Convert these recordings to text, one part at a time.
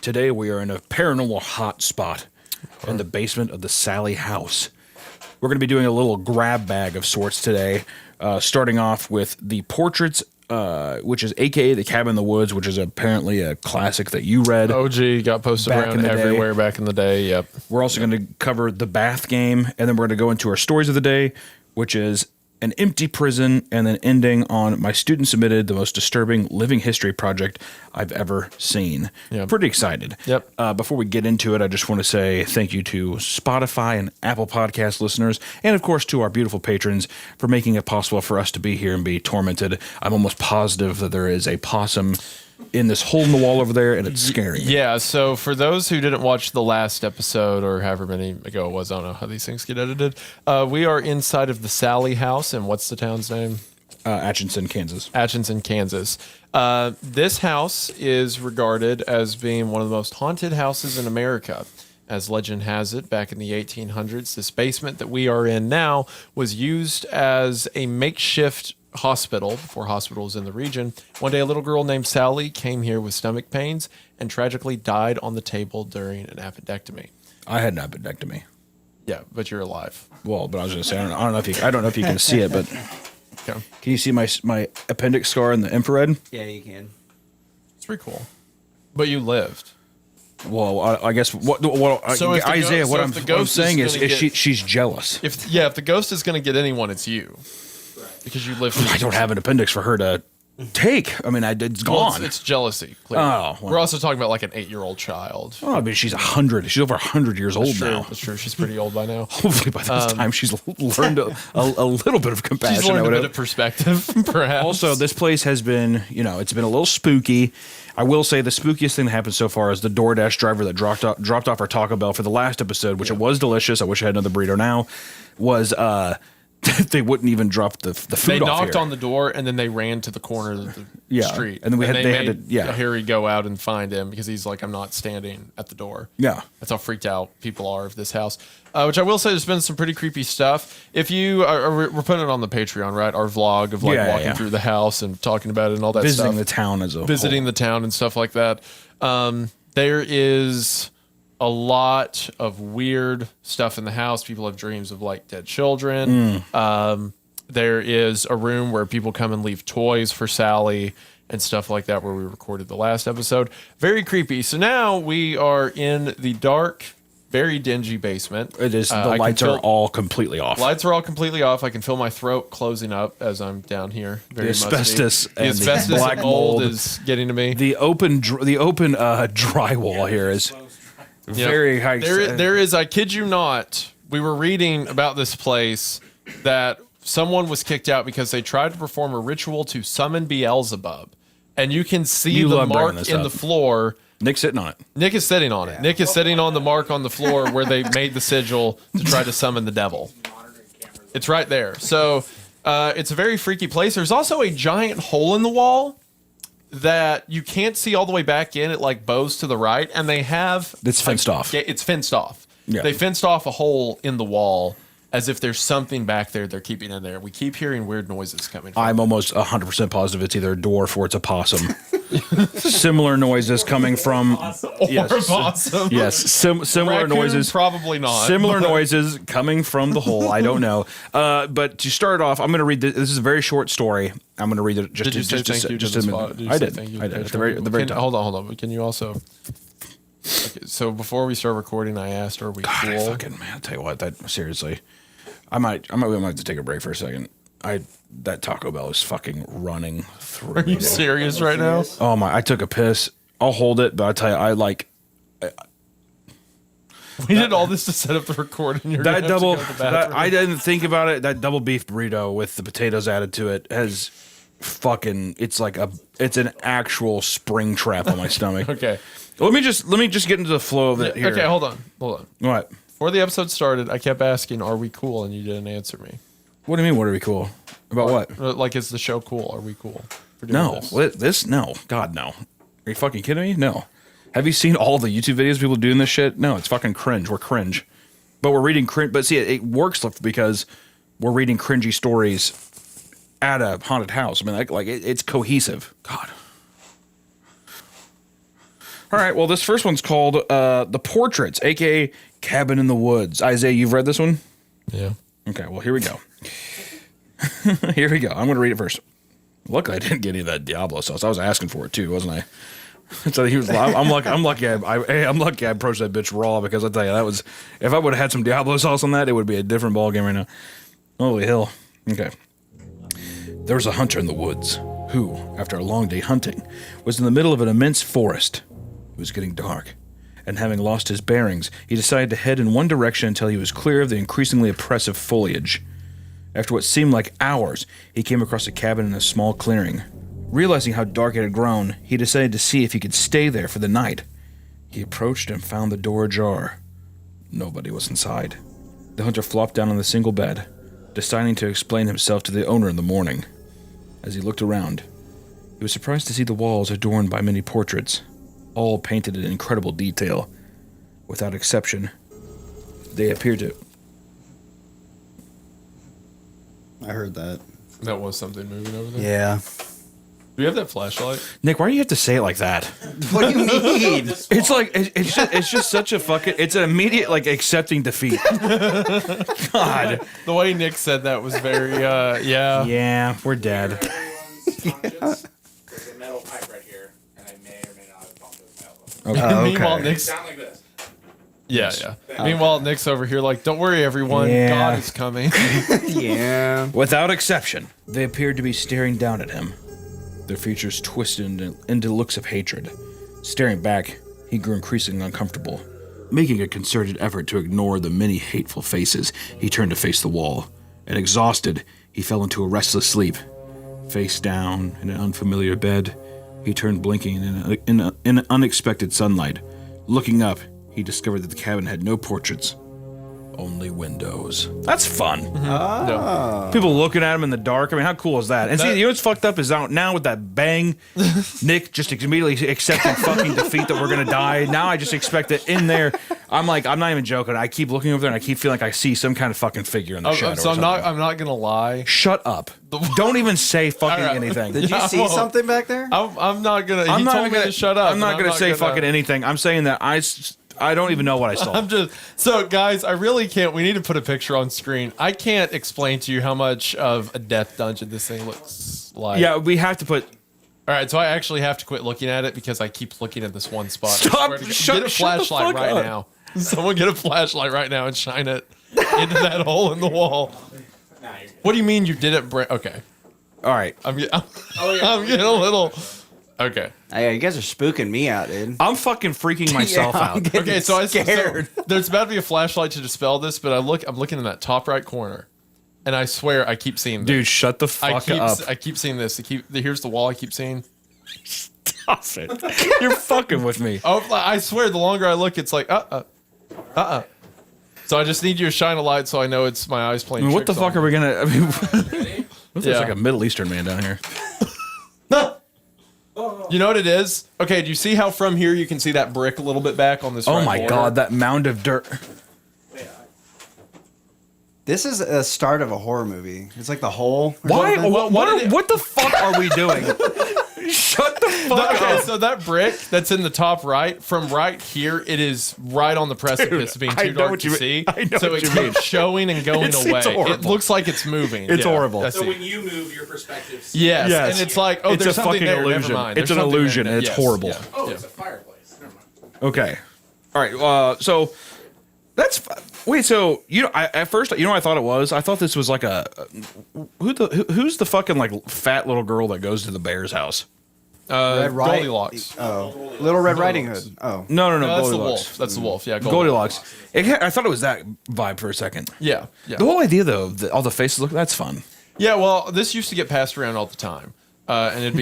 Today we are in a paranormal hotspot in the basement of the Sally house. We're going to be doing a little grab bag of sorts today, starting off with the portraits, which is AKA The Cabin in the Woods, which is apparently a classic that you read. OG got posted around everywhere back in the day, yep. We're also going to cover The Bath Game, and then we're going to go into our stories of the day, which is An Empty Prison, and then ending on my student submitted the most disturbing living history project I've ever seen. Yep. Pretty excited. Yep. Before we get into it, I just want to say thank you to Spotify and Apple Podcast listeners, and of course to our beautiful patrons for making it possible for us to be here and be tormented. I'm almost positive that there is a possum in this hole in the wall over there, and it's scary. Yeah, so for those who didn't watch the last episode, or however many ago it was, I don't know how these things get edited, we are inside of the Sally house, and what's the town's name? Atchison, Kansas. Atchison, Kansas. This house is regarded as being one of the most haunted houses in America. As legend has it, back in the 1800s, this basement that we are in now was used as a makeshift hospital before hospitals in the region. One day, a little girl named Sally came here with stomach pains and tragically died on the table during an appendectomy. I had an appendectomy. Yeah, but you're alive. Well, but I was going to say, I don't know if you can see it, but Okay. can you see my appendix scar in the infrared? Yeah, you can. It's pretty cool. But you lived. Well, I guess what So if the Isaiah, ghost- what so I'm if the ghost saying is is gonna get- she's jealous. If the ghost is going to get anyone, it's you. Because you lived. I don't have an appendix for her to take. I mean, it's Well, gone. it's jealousy. Clearly. Oh, well. We're also talking about like an 8-year-old child. Oh, I mean, she's 100. She's over 100 years old now. That's true. She's pretty old by now. Hopefully, by this time, she's learned a little bit of compassion. She's learned a I would bit of perspective, perhaps. Also, this place has been, it's been a little spooky. I will say the spookiest thing that happened so far is the DoorDash driver that dropped off our Taco Bell for the last episode, which it was delicious. I wish I had another burrito now. Was they wouldn't even drop the food They off knocked here. on the door and then they ran to the corner of the street. And then they made had to Harry go out and find him because he's like, I'm not standing at the door. Yeah. That's how freaked out people are of this house. Which I will say, there's been some pretty creepy stuff. If you we're putting it on the Patreon, right? Our vlog of walking through the house and talking about it and all that visiting stuff. the town as a Visiting whole. the town and stuff like that. There is a lot of weird stuff in the house. People have dreams of like dead children. There is a room where people come and leave toys for Sally and stuff like that, where we recorded the last episode. Very creepy. So now we are in the dark, very dingy basement. It is. The lights are all completely off. Lights are all completely off. I can feel my throat closing up as I'm down here. Very The asbestos musty. The and the asbestos black and mold mold. is getting to me. The open drywall here is very high. There is, I kid you not, we were reading about this place that someone was kicked out because they tried to perform a ritual to summon Beelzebub. And you can see You the love bringing mark this in up. the floor. Nick's sitting on it. Nick is sitting on it. Nick is sitting on the mark on the floor where they made the sigil to try to summon the devil. It's right there. So it's a very freaky place. There's also a giant hole in the wall that you can't see all the way back in. It like bows to the right, and they have It's fenced off. It's fenced off. Yeah. They fenced off a hole in the wall as if there's something back there they're keeping in there. We keep hearing weird noises coming from I'm almost 100% positive it's either a dwarf or it's a possum. Similar noises coming from yes, a possum. Yes, similar Raccoon, noises. probably not. Similar noises coming from the hole. I don't know. But to start off, I'm going to read this. This is a very short story. I'm going to read it. Did you say thank you to the spot? I did. I did. At the very top. Hold on. But can you also? Okay, so before we start recording, I asked, "Are we God, cool?" I'll tell you what. That seriously, we might have to take a break for a second. That Taco Bell is fucking running through. Are you serious right now? Oh my! I took a piss. I'll hold it, but I tell you, We did all this to set up the recording. You're that gonna have to double. go to the bathroom. I didn't think about it. That double beef burrito with the potatoes added to it has fucking. It's an actual spring trap on my stomach. Okay. Let me just get into the flow of it here. Okay. Hold on. What? Before the episode started, I kept asking, "Are we cool?" and you didn't answer me. What do you mean? What are we cool about? What? Like, is the show cool? Are we cool? for doing No, this? no, God, no. Are you fucking kidding me? No. Have you seen all the YouTube videos of people doing this shit? No, it's fucking cringe. We're cringe. But we're reading cringe. But see, it works because we're reading cringy stories at a haunted house. I mean, it's cohesive. God. All right. Well, this first one's called The Portraits, a.k.a. Cabin in the Woods. Isaiah, you've read this one? Yeah. Okay. Well, here we go. Here we go. I'm going to read it first. Luckily, I didn't get any of that Diablo sauce. I was asking for it too, wasn't I? So he was. I'm lucky. I'm lucky. I'm lucky. I approached that bitch raw because I tell you that was. If I would have had some Diablo sauce on that, it would be a different ball game right now. Holy hell. Okay. There was a hunter in the woods who, after a long day hunting, was in the middle of an immense forest. It was getting dark, and having lost his bearings, he decided to head in one direction until he was clear of the increasingly oppressive foliage. After what seemed like hours, he came across a cabin in a small clearing. Realizing how dark it had grown, he decided to see if he could stay there for the night. He approached and found the door ajar. Nobody was inside. The hunter flopped down on the single bed, deciding to explain himself to the owner in the morning. As he looked around, he was surprised to see the walls adorned by many portraits, all painted in incredible detail. Without exception, they appeared to... I heard that. That was something moving over there. Yeah. Do you have that flashlight? Nick, why do you have to say it like that? What do you mean? It's like it's just such a fucking. It's an immediate like accepting defeat. God. The way Nick said that was very yeah. Yeah, we're dead. There's a metal pipe right here, and I may or may not have bumped this metal. Okay. Oh, Meanwhile, okay. Nick's Sound like this. yeah. Meanwhile, Nick's over here like, don't worry, everyone, Yeah. God is coming. Yeah. Without exception, they appeared to be staring down at him. Their features twisted into looks of hatred. Staring back, he grew increasingly uncomfortable. Making a concerted effort to ignore the many hateful faces, he turned to face the wall, and exhausted, he fell into a restless sleep. Face down in an unfamiliar bed, he turned blinking in unexpected sunlight. Looking up, he discovered that the cabin had no portraits, only windows. That's fun. No. People looking at him in the dark. I mean, how cool is that? And see, you know what's fucked up is out now with that bang, Nick just immediately accepting fucking defeat that we're gonna die. Now I just expect it in there. I'm not even joking. I keep looking over there and I keep feeling like I see some kind of fucking figure in the shadow. So I'm not gonna lie. Shut up. Don't even say fucking All right. anything. Did you Yeah, see well, something back there? I'm not gonna. I'm He not told gonna me to shut up. I'm not and gonna say gonna- fucking anything. I'm saying that I don't even know what I saw. I'm just so guys. I really can't. We need to put a picture on screen. I can't explain to you how much of a death dungeon this thing looks like. Yeah, we have to put. All right, so I actually have to quit looking at it because I keep looking at this one spot. I Stop. swear to God. Shut Get a the flashlight fuck right up. now. Someone get a flashlight right now and shine it into that hole in the wall. What do you mean you didn't break? Okay, All right. I'm getting a little. Okay. Hey, you guys are spooking me out, dude. I'm fucking freaking myself Yeah, I'm out. getting Okay, so scared. there's about to be a flashlight to dispel this, but I'm looking in that top right corner, and I swear I keep seeing this. Dude, shut the fuck up. I keep seeing this. Here's the wall I keep seeing. Stop it. You're fucking with me. Oh, I swear, the longer I look, it's like, So I just need you to shine a light so I know it's my eyes playing. I mean, what the tricks fuck on are we gonna? I mean, there's Yeah. like a Middle Eastern man down here. me. You know what it is? Okay, do you see how from here you can see that brick a little bit back on this? Oh right my corner? god, that mound of dirt. This is a start of a horror movie. It's like The Hole. or Why? something. What the fuck are we doing? Shut the fuck Okay, up. so that brick that's in the top right, from right here, it is right on the precipice of being I too know dark what to you mean. see. I know so what it you mean. keeps showing and going It's away. It horrible. looks like it's moving. It's horrible. That's So it. when you move, your perspectives. Yes. Yes. And it's like, oh, It's there's a something fucking there. Never illusion. mind. It's There's an something illusion, there. and it's horrible. Oh, Yeah. it's a fireplace. Never mind. Okay. All right. So that's wait. So at first, you know, what I thought it was. I thought this was like who's the fucking like fat little girl that goes to the bear's house? Red Ri- Goldilocks. Oh, Little Red Riding Hood. Oh, No, No, that's the Goldilocks. wolf. That's the wolf. Yeah, Goldilocks. I thought it was that vibe for a second. Yeah, yeah. The whole idea, though, all the faces look—that's fun. Yeah, well, this used to get passed around all the time. And it'd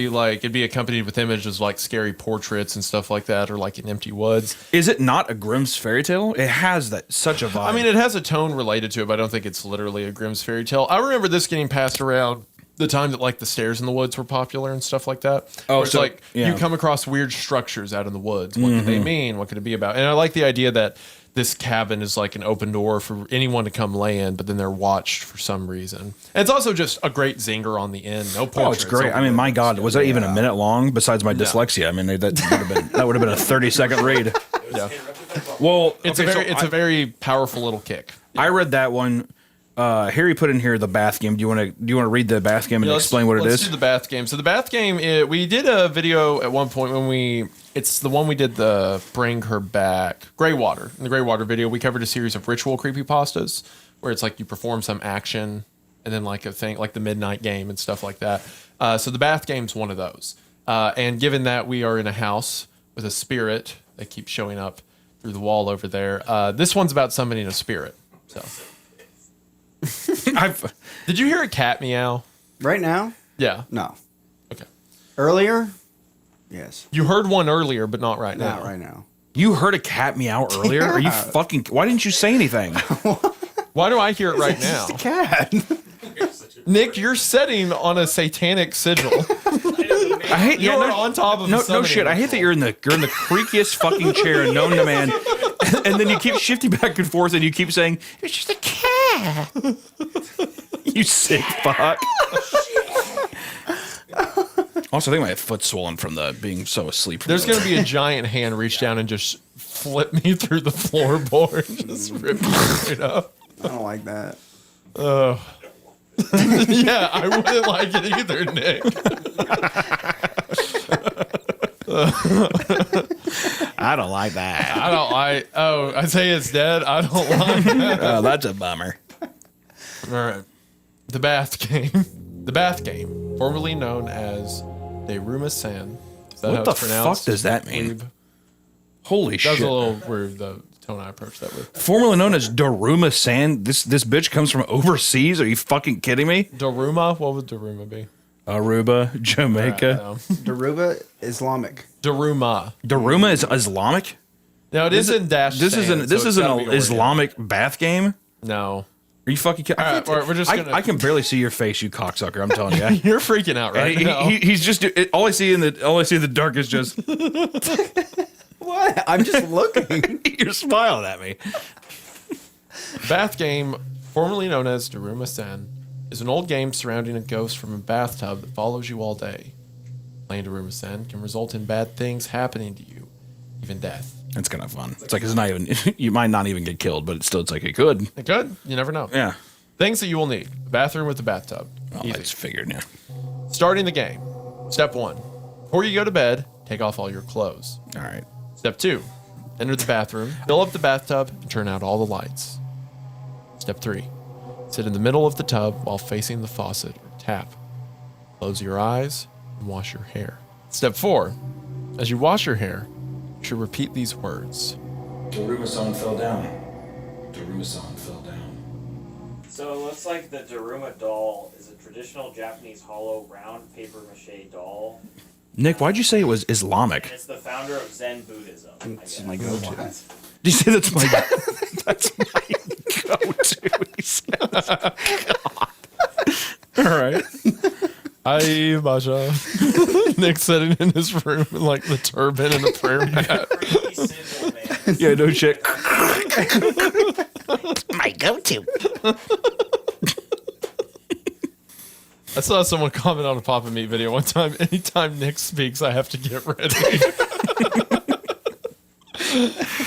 be accompanied with images like scary portraits and stuff like that, or like in empty woods. Is it not a Grimm's fairy tale? It has such a vibe. I mean, it has a tone related to it, but I don't think it's literally a Grimm's fairy tale. I remember this getting passed around the time that like the stairs in the woods were popular and stuff like that. Oh, Where it's so- like yeah. you come across weird structures out in the woods. What could they mean? What could it be about? And I like the idea that this cabin is like an open door for anyone to come lay in, but then they're watched for some reason. And it's also just a great zinger on the end. No portraits. Oh, it's great. I mean, my God, was that even a minute long? Besides my dyslexia, I mean, that would have been a 30-second read. Yeah. Well, It's a very powerful little kick. I read that one. Harry put in here the bath game. Do you want to read the bath game and explain what it is? Let's do the bath game. So the bath game, we did a video at one point when it's the one we did the Bring Her Back, Greywater. In the Greywater video, we covered a series of ritual creepypastas where it's like you perform some action and then like a thing, like the midnight game and stuff like that. So the bath game's one of those. And given that we are in a house with a spirit that keeps showing up through the wall over there, this one's about summoning a spirit. So... Did you hear a cat meow? Right now? Yeah. No. Okay. Earlier? Yes. You heard one earlier, but not right now. Not right now. You heard a cat meow earlier? Are you fucking... Why didn't you say anything? Why do I hear it right now? It's just a cat. Nick, you're sitting on a satanic sigil. I hate You're on top of no summoning shit. I hate that you're in the creakiest fucking chair known to man, and then you keep shifting back and forth, and you keep saying it's just a cat. You sick fuck. Also, I think my foot's swollen from the being so asleep. There's going to be a giant hand reach down and just flip me through the floorboard, just rip me straight up. I don't like that. Yeah, I wouldn't like it either, Nick. I don't like that. I don't like. Oh, Isaiah's dead. I don't like that. Oh, that's a bummer. All right. The bath game. The bath game, formerly known as Deruma-san. Is that What how the it's pronounced? fuck does that mean? Weeb. Holy That was shit. a little weird, the tone I approached that with. Formerly known as Daruma Sand. This bitch comes from overseas. Are you fucking kidding me? Daruma? What would Daruma be? Aruba, Jamaica. No. Daruba, Islamic. Daruma. Daruma is Islamic? No, it is in dash. This is an stand, so it's gotta be Orient. Islamic bath game? No. Are you fucking kidding? All right, we're just gonna. I can barely see your face, you cocksucker. I'm telling you. You're freaking out right now. He's just all I see in the dark is just What? I'm just looking. you're smiling at me. Bath game, formerly known as Daruma-san, is an old game surrounding a ghost from a bathtub that follows you all day. Playing Daruma-san can result in bad things happening to you, even death. That's kind of fun. It's like it's not even you might not even get killed, but it's like it could. It could. You never know. Yeah. Things that you will need. A bathroom with a bathtub. Well, Easy. I just figured, yeah. Starting the game. Step 1. Before you go to bed, take off all your clothes. All right. Step 2. Enter the bathroom, fill up the bathtub, and turn out all the lights. Step 3. Sit in the middle of the tub while facing the faucet or tap. Close your eyes and wash your hair. Step 4. As you wash your hair, you should repeat these words. Daruma-san fell down. Daruma-san fell down. So it looks like the Daruma doll is a traditional Japanese hollow round paper mache doll. Nick, why'd you say it was Islamic? And it's the founder of Zen Buddhism. I It's guess. my go-to. Did you say that's my go-to? He said. God. All right. Hi, Basha. Nick sitting in his room in like the turban and a prayer mat. Freaky sigil, man. Yeah, no shit. My go-to. I saw someone comment on a Papa Meat video one time. Anytime Nick speaks, I have to get ready.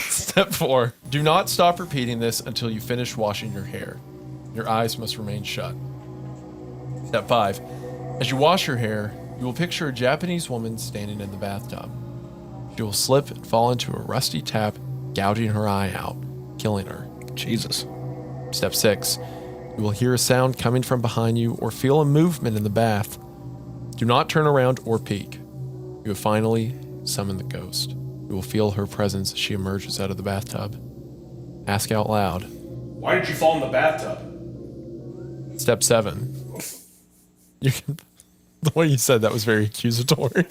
Step 4. Do not stop repeating this until you finish washing your hair. Your eyes must remain shut. Step 5. As you wash your hair, you will picture a Japanese woman standing in the bathtub. She will slip and fall into a rusty tap, gouging her eye out, killing her. Jesus. Step 6. You will hear a sound coming from behind you or feel a movement in the bath. Do not turn around or peek. You have finally summoned the ghost. You will feel her presence as she emerges out of the bathtub. Ask out loud. Why did you fall in the bathtub? Step 7. You can, the way you said that was very accusatory.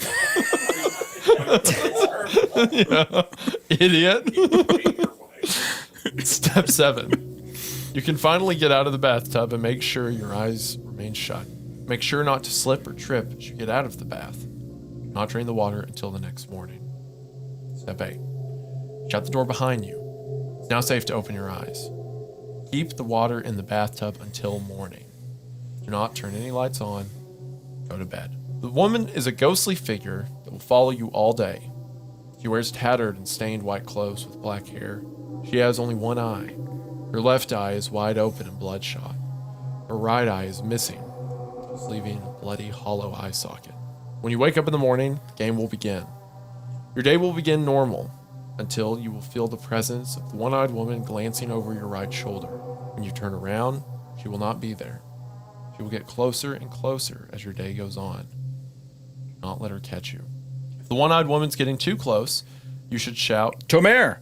Yeah. Idiot. Step 7. You can finally get out of the bathtub and make sure your eyes remain shut. Make sure not to slip or trip as you get out of the bath. Not drain the water until the next morning. Step 8. Shut the door behind you. Now safe to open your eyes. Keep the water in the bathtub until morning. Do not turn any lights on. Go to bed. The woman is a ghostly figure that will follow you all day. She wears tattered and stained white clothes with black hair. She has only one eye. Her left eye is wide open and bloodshot. Her right eye is missing, leaving a bloody hollow eye socket. When you wake up in the morning, the game will begin. Your day will begin normal until you will feel the presence of the one-eyed woman glancing over your right shoulder. When you turn around, she will not be there. She will get closer and closer as your day goes on. Do not let her catch you. If the one-eyed woman's getting too close, you should shout, Tomer,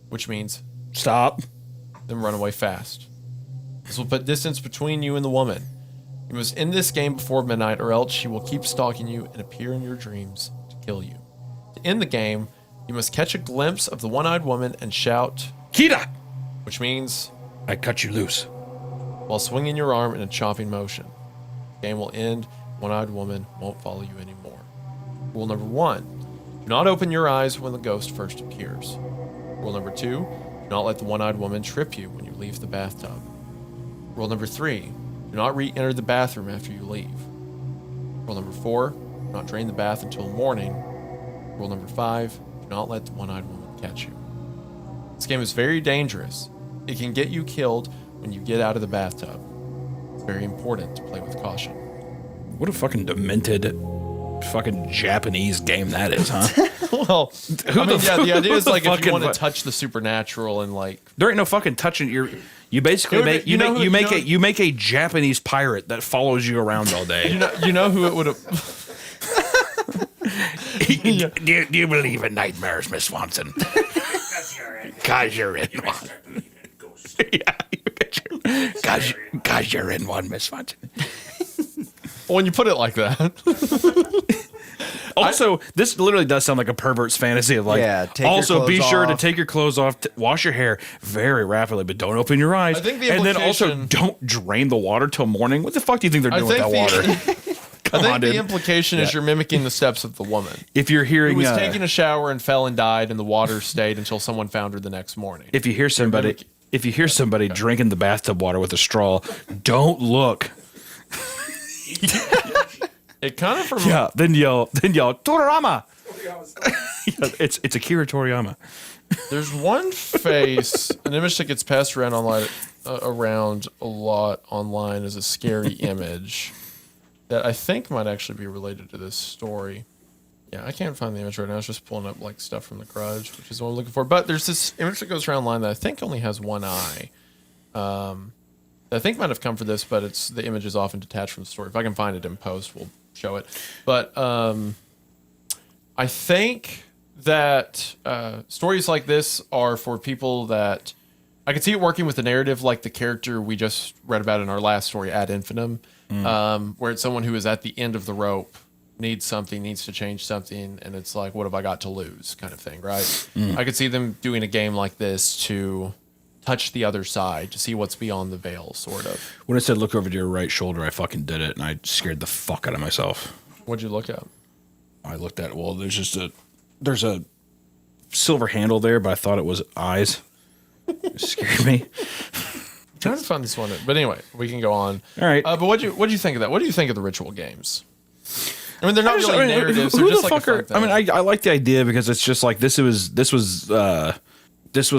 which means stop. then run away fast. This will put distance between you and the woman. You must end this game before midnight, or else she will keep stalking you and appear in your dreams to kill you. To end the game, you must catch a glimpse of the one-eyed woman and shout, Kira, which means I cut you loose. while swinging your arm in a chopping motion. The game will end. One-eyed woman won't follow you anymore. Rule number 1, do not open your eyes when the ghost first appears. Rule number 2, do not let the one-eyed woman trip you when you leave the bathtub. Rule number 3, do not re-enter the bathroom after you leave. Rule number 4, do not drain the bath until morning. Rule number 5, do not let the one-eyed woman catch you. This game is very dangerous. It can get you killed when you get out of the bathtub. It's very important to play with caution. What a fucking demented fucking Japanese game that is, huh? Well, I mean, yeah, the idea is like if you fucking want to fu- touch the supernatural and like There ain't no fucking touching. You basically Dude, make you know who- you make a Japanese pirate that follows you around all day. you know who it would have. do you believe in nightmares, Miss Swanson? Cause you're in one. Yeah, cause you're in one, Miss Swanson. When you put it like that, Also, this literally does sound like a pervert's fantasy of like. Yeah, take your also, be clothes sure to off. take your clothes off, wash your hair very rapidly, but don't open your eyes. I think the and then also implication- don't drain the water till morning. What the fuck do you think they're doing with that water? I think the dude. implication is you're mimicking the steps of the woman If you're who hearing, was taking a shower and fell and died, and the water stayed until someone found her the next morning. if you hear somebody, mimicking- if you hear somebody drinking the bathtub water with a straw, don't look. It kind of from Yeah, then yell, Toriyama. Yeah, it's Akira Toriyama. There's one face, an image that gets passed around online, around a lot online as a scary image that I think might actually be related to this story. Yeah, I can't find the image right now. I was just pulling up like stuff from The Grudge, which is what I'm looking for. But there's this image that goes around online that I think only has one eye. That I think might have come for this, but it's the image is often detached from the story. If I can find it in post, we'll show it. But I think that stories like this are for people that I could see it working with the narrative, like the character we just read about in our last story, Ad Infinitum, where it's someone who is at the end of the rope, needs something, needs to change something, and it's like, what have I got to lose, kind of thing, right? I could see them doing a game like this to touch the other side, to see what's beyond the veil, sort of. When it said look over to your right shoulder, I fucking did it, and I scared the fuck out of myself. What'd you look at? I looked at it. Well, there's a silver handle there, but I thought it was eyes. It scared me. Trying to find this one, but anyway, we can go on. All right. But what'd you think of that? What do you think of the ritual games? I mean, they're not really narratives. Who They're the just like fuck a are? fun I thing. mean, I like the idea because it's just like this was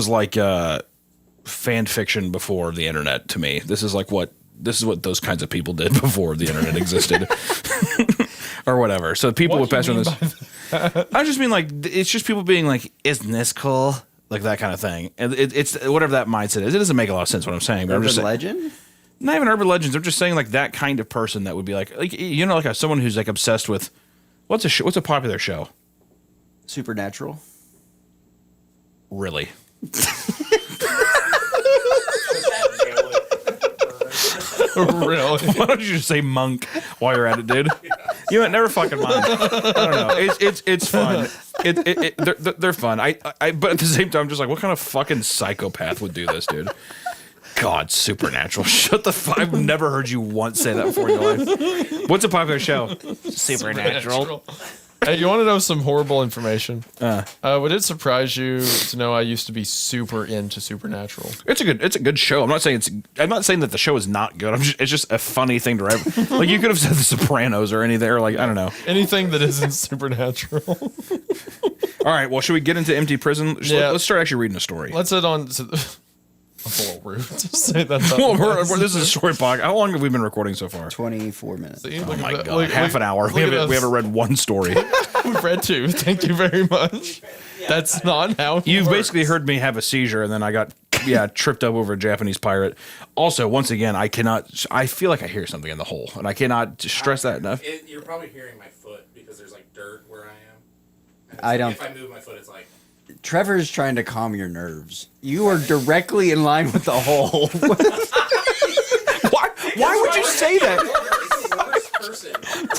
like fan fiction before the internet to me. This is what those kinds of people did before the internet existed. Or whatever. So people would pass around this. I just mean like it's just people being like, "Isn't this cool?" Like that kind of thing. And it's whatever that mindset is. It doesn't make a lot of sense what I'm saying. But I'm just Urban saying, legend? not even urban legends. I'm just saying like that kind of person that would be like someone who's like obsessed with what's a popular show. Supernatural? Really? Really? Why don't you just say monk while you're at it, dude? You know, never fucking mind. I don't know. It's fun. They're fun. But at the same time, I'm just like, what kind of fucking psychopath would do this, dude? God, Supernatural. Shut the fuck. I've never heard you once say that before in your life. What's a popular show? Supernatural. Hey, you want to know some horrible information? Would it surprise you to know I used to be super into Supernatural? It's a good show. I'm not saying that the show is not good. It's just a funny thing to write. Like you could have said The Sopranos or anything, or like I don't know. Anything that isn't Supernatural. All right. Well, should we get into Empty Prison? Yeah. Let's start actually reading a story. Let's head on to I'm a little rude to say that. Well, this is a story podcast. How long have we been recording so far? 24 minutes. See, Oh look my at that. god, half an hour. We haven't read one story. We've read 2. Thank you very much. That's not how it You've works. basically heard me have a seizure, and then I got tripped up over a Japanese pirate. Also, once again, I feel like I hear something in the hole, and I cannot stress that enough. You're probably hearing my foot because there's like dirt where I am. And I don't- If I move my foot, it's like. Trevor's trying to calm your nerves. You are directly in line with the hole. Why would you say that? It's the worst person.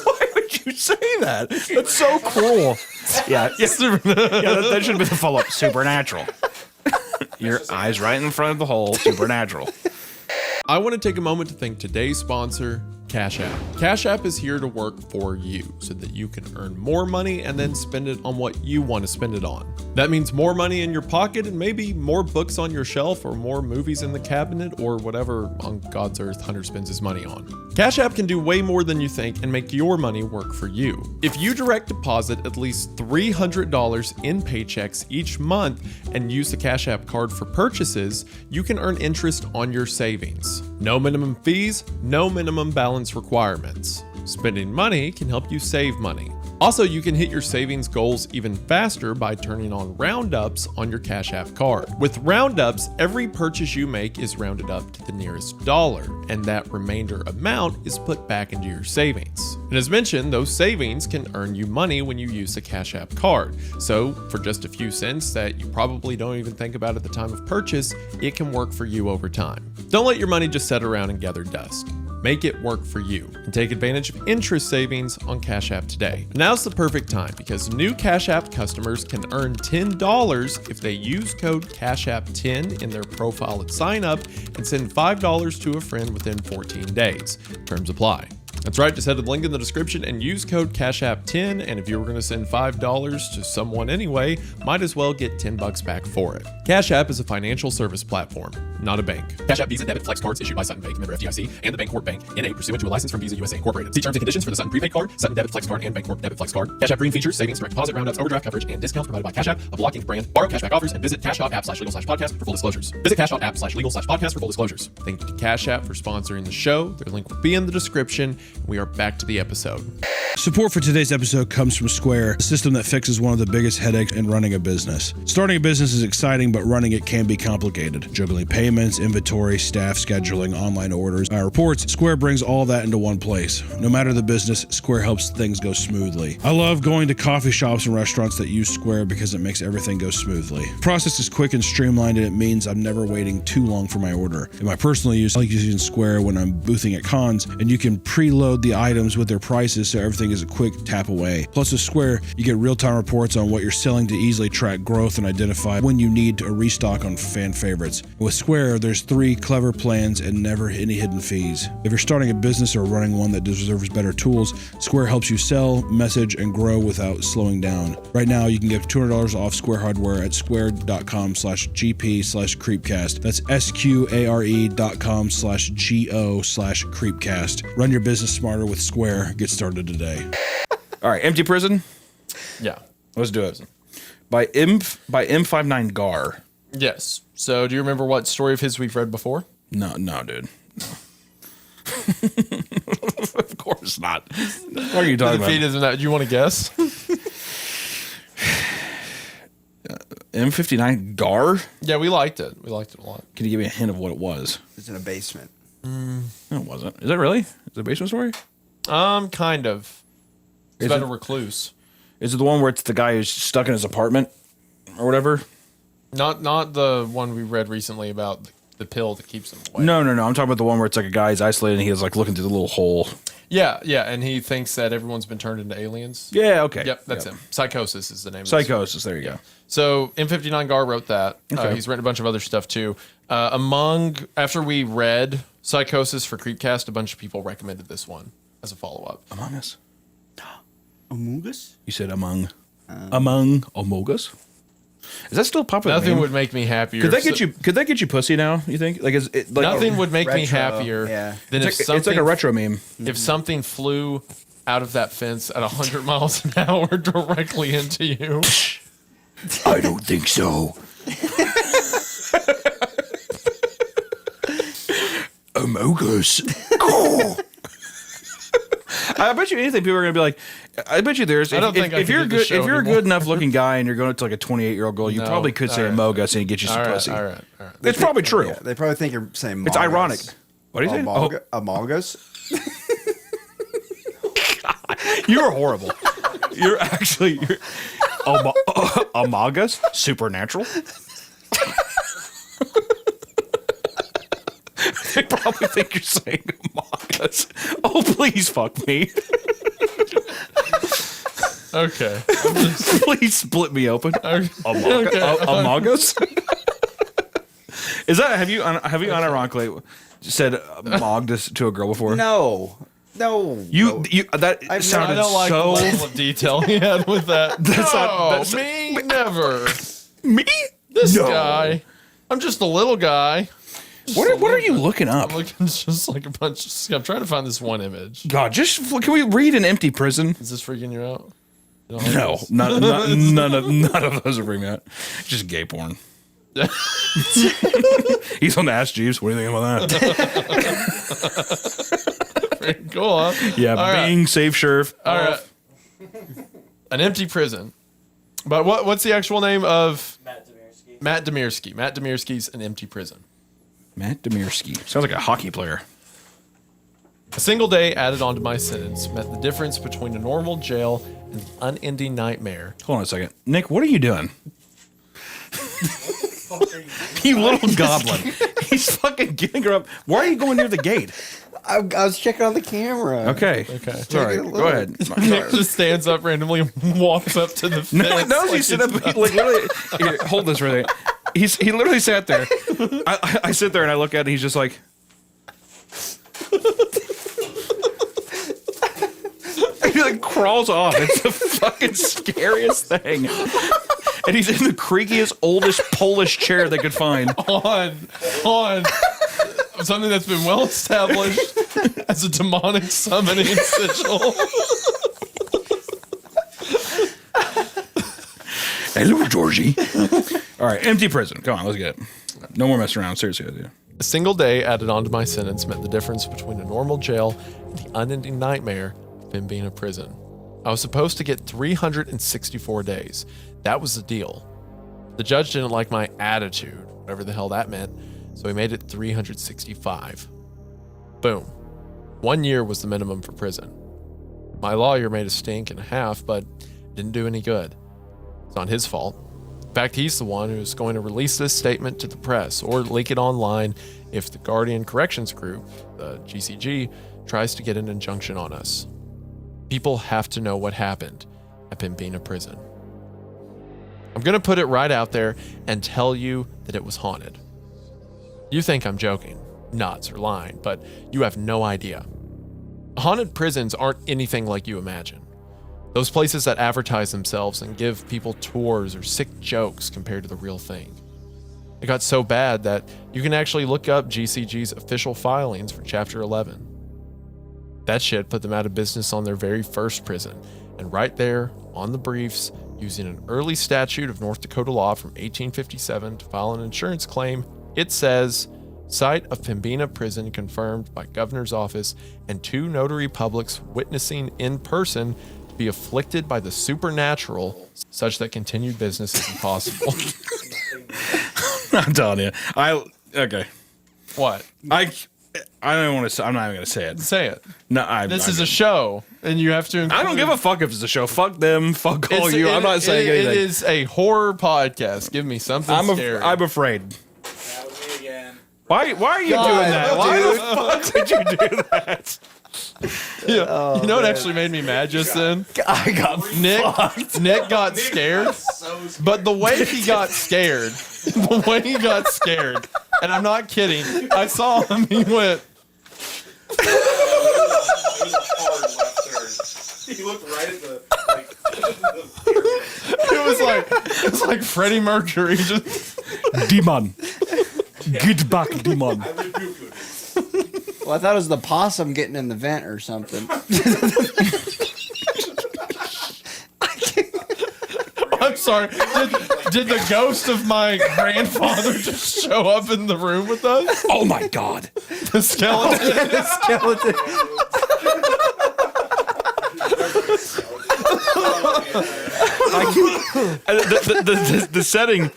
Why would you say that? That's so cruel. Yeah, that should have been the follow-up. Supernatural. Your eyes right in front of the hole. Supernatural. I want to take a moment to thank today's sponsor, Cash App. Cash App is here to work for you so that you can earn more money and then spend it on what you want to spend it on. That means more money in your pocket and maybe more books on your shelf or more movies in the cabinet or whatever on God's earth Hunter spends his money on. Cash App can do way more than you think and make your money work for you. If you direct deposit at least $300 in paychecks each month and use the Cash App card for purchases, you can earn interest on your savings. No minimum fees, no minimum balance requirements. Spending money can help you save money. Also, you can hit your savings goals even faster by turning on roundups on your Cash App card. With roundups, every purchase you make is rounded up to the nearest dollar, and that remainder amount is put back into your savings. And as mentioned, those savings can earn you money when you use the Cash App card. So, for just a few cents that you probably don't even think about at the time of purchase, it can work for you over time. Don't let your money just sit around and gather dust. Make it work for you and take advantage of interest savings on Cash App today. Now's the perfect time because new Cash App customers can earn $10 if they use code CashApp10 in their profile at sign up and send $5 to a friend within 14 days. Terms apply. That's right, just head to the link in the description and use code CashApp10, and if you were going to send $5 to someone anyway, might as well get $10 back for it. Cash App is a financial service platform, not a bank. Cash App Visa Debit Flex Cards issued by Sutton Bank, member FDIC, and the Bancorp Bank, N.A., pursuant to a license from Visa USA Incorporated. See terms and conditions for the Sutton Prepaid Card, Sutton Debit Flex Card, and Bancorp Debit Flex Card. Cash App Green features savings, direct deposit, roundouts, overdraft coverage, and discounts provided by Cash App, a blocking brand. Borrow cashback offers, and visit cash.app/legal/podcast for full disclosures. Visit cash.app/legal/podcast for full disclosures. Thank you to Cash App for sponsoring the show. Their link will be in the description. We are back to the episode. Support for today's episode comes from Square, a system that fixes one of the biggest headaches in running a business. Starting a business is exciting, but running it can be complicated. Juggling payments, inventory, staff scheduling, online orders, reports, Square brings all that into one place. No matter the business, Square helps things go smoothly. I love going to coffee shops and restaurants that use Square because it makes everything go smoothly. The process is quick and streamlined, and it means I'm never waiting too long for my order. In my personal use, I like using Square when I'm boothing at cons, and you can preload the items with their prices so everything is a quick tap away. Plus with Square, you get real-time reports on what you're selling to easily track growth and identify when you need a restock on fan favorites. With Square, there's 3 clever plans and never any hidden fees. If you're starting a business or running one that deserves better tools, Square helps you sell, message, and grow without slowing down. Right now, you can get $200 off Square hardware at square.com/GP/Creepcast. That's SQARE.com/GO/Creepcast. Run your business smarter with Square. Get started today. All right, Empty Prison. Yeah. Let's do it. By M59 Gar. Yes. So do you remember what story of his we've read before? No, dude. No. Of course not. What are you talking The feed about? isn't that. Do you want to guess? M59 Gar? Yeah, we liked it. We liked it a lot. Can you give me a hint of what it was? It's in a basement. No, it wasn't. Is it really? Is it a basement story? Kind of. It's Is about it? a recluse. Is it the one where it's the guy who's stuck in his apartment or whatever? Not the one we read recently about the pill that keeps him away. No. I'm talking about the one where it's like a guy's isolated and he's like looking through the little hole. Yeah, and he thinks that everyone's been turned into aliens. Yeah, okay. Yep, that's him. Psychosis is the name of it. Psychosis, there you go. So M59 Gar wrote that. Okay. He's written a bunch of other stuff too. After we read Psychosis for Creepcast, a bunch of people recommended this one as a follow-up. Among Us. Amog Us? You said among Amog Us? Is that still a popular? Nothing name? would make me happier. Could that get you pussy now? You think? Like, is it like Nothing would make me retro, happier yeah. than if It's like, something. it's like a retro meme. If something flew out of that fence at 100 miles an hour directly into you. I don't think so. Amog Us. Cool. I bet you anything people are gonna be like. I bet you there's. I don't think I if can you're do the good, show if you're a anymore. good enough looking guy and you're going to like a 28-year-old girl, you No. probably could say All right. Amog Us and he'd get you some All right, pussy. all right. It's probably true. Yeah, they probably think you're saying It's Amog ironic. Us. What do you say? Amog Us? You're horrible. You're actually Amog Us? Supernatural? They probably think you're saying Amog Us. Oh, please fuck me. Okay. Please split me open. Okay. Amog Us? Is that have you unironically said Mog to a girl before? No. You that I've sounded I don't like the so level of detail he had with that. that's- Me never. me. This No. guy. I'm just a little guy. What are you looking up? I'm looking just like a bunch of. I'm trying to find this one image. God, can we read an empty prison? Is this freaking you out? You don't like No, this? none of those are bringing me out. Just gay porn. He's on the Ask Jeeves. What do you think about that? Cool, huh? Yeah, All right. Bing, Safe Sheriff. All right. An empty prison. But what's the actual name of Matt Demirsky. Matt Demirsky? Matt Demirsky's an empty prison. Matt Demirsky. Sounds like a hockey player. A single day added onto my sentence meant the difference between a normal jail and the unending nightmare. Hold on a second. Nick, what are you doing? You little goblin. He's fucking getting her up. Why are you going near the gate? I was checking on the camera. Okay. Okay. Sorry. a Go look. ahead. Nick just stands up randomly and walks up to the fence. No, like he sit up. it's- Like literally. Here, hold this right there. He literally sat there. I sit there and I look at it. And he's just like. He like crawls off. It's the fucking scariest thing. And he's in the creakiest, oldest Polish chair they could find. on something that's been well established as a demonic summoning sigil. Hello, Georgie. All right, empty prison. Come on, let's get it. No more messing around. Seriously, yeah. A single day added onto my sentence meant the difference between a normal jail and the unending nightmare of him being a prison. I was supposed to get 364 days. That was the deal. The judge didn't like my attitude, whatever the hell that meant, so he made it 365. Boom. 1 year was the minimum for prison. My lawyer made a stink and a half, but didn't do any good. It's not his fault. In fact, he's the one who's going to release this statement to the press or leak it online if the Guardian Corrections Group, the GCG, tries to get an injunction on us. People have to know what happened at Pembina Prison. I'm going to put it right out there and tell you that it was haunted. You think I'm joking, nuts, or lying, but you have no idea. Haunted prisons aren't anything like you imagine. Those places that advertise themselves and give people tours or sick jokes compared to the real thing. It got so bad that you can actually look up GCG's official filings for Chapter 11. That shit put them out of business on their very first prison, and right there on the briefs, using an early statute of North Dakota law from 1857 to file an insurance claim, it says, site of Pembina Prison confirmed by Governor's Office and 2 notary publics witnessing in person to be afflicted by the supernatural such that continued business is impossible. I'm telling you. Okay. What? I don't want to. I'm not even gonna say it. Say it. No, This is a show, and you have to include... I don't give a fuck if it's a show. Fuck them. Fuck all you. I'm not saying anything. It is a horror podcast. Give me something scary. I'm afraid. That was me again. Why are you God, doing that? Why dude. the fuck did you do that? Yeah. You know what actually made me mad just then? I got Nick got scared, but the way he got scared, and I'm not kidding, I saw him, he went, It was a hard left turn. He looked right at the pyramid. It's like Freddie Mercury. Just Demon. Get back, demon. I rebuke you. Well, I thought it was the possum getting in the vent or something. I'm sorry. Did the ghost of my grandfather just show up in the room with us? Oh my god. The skeleton. The skeleton. The setting,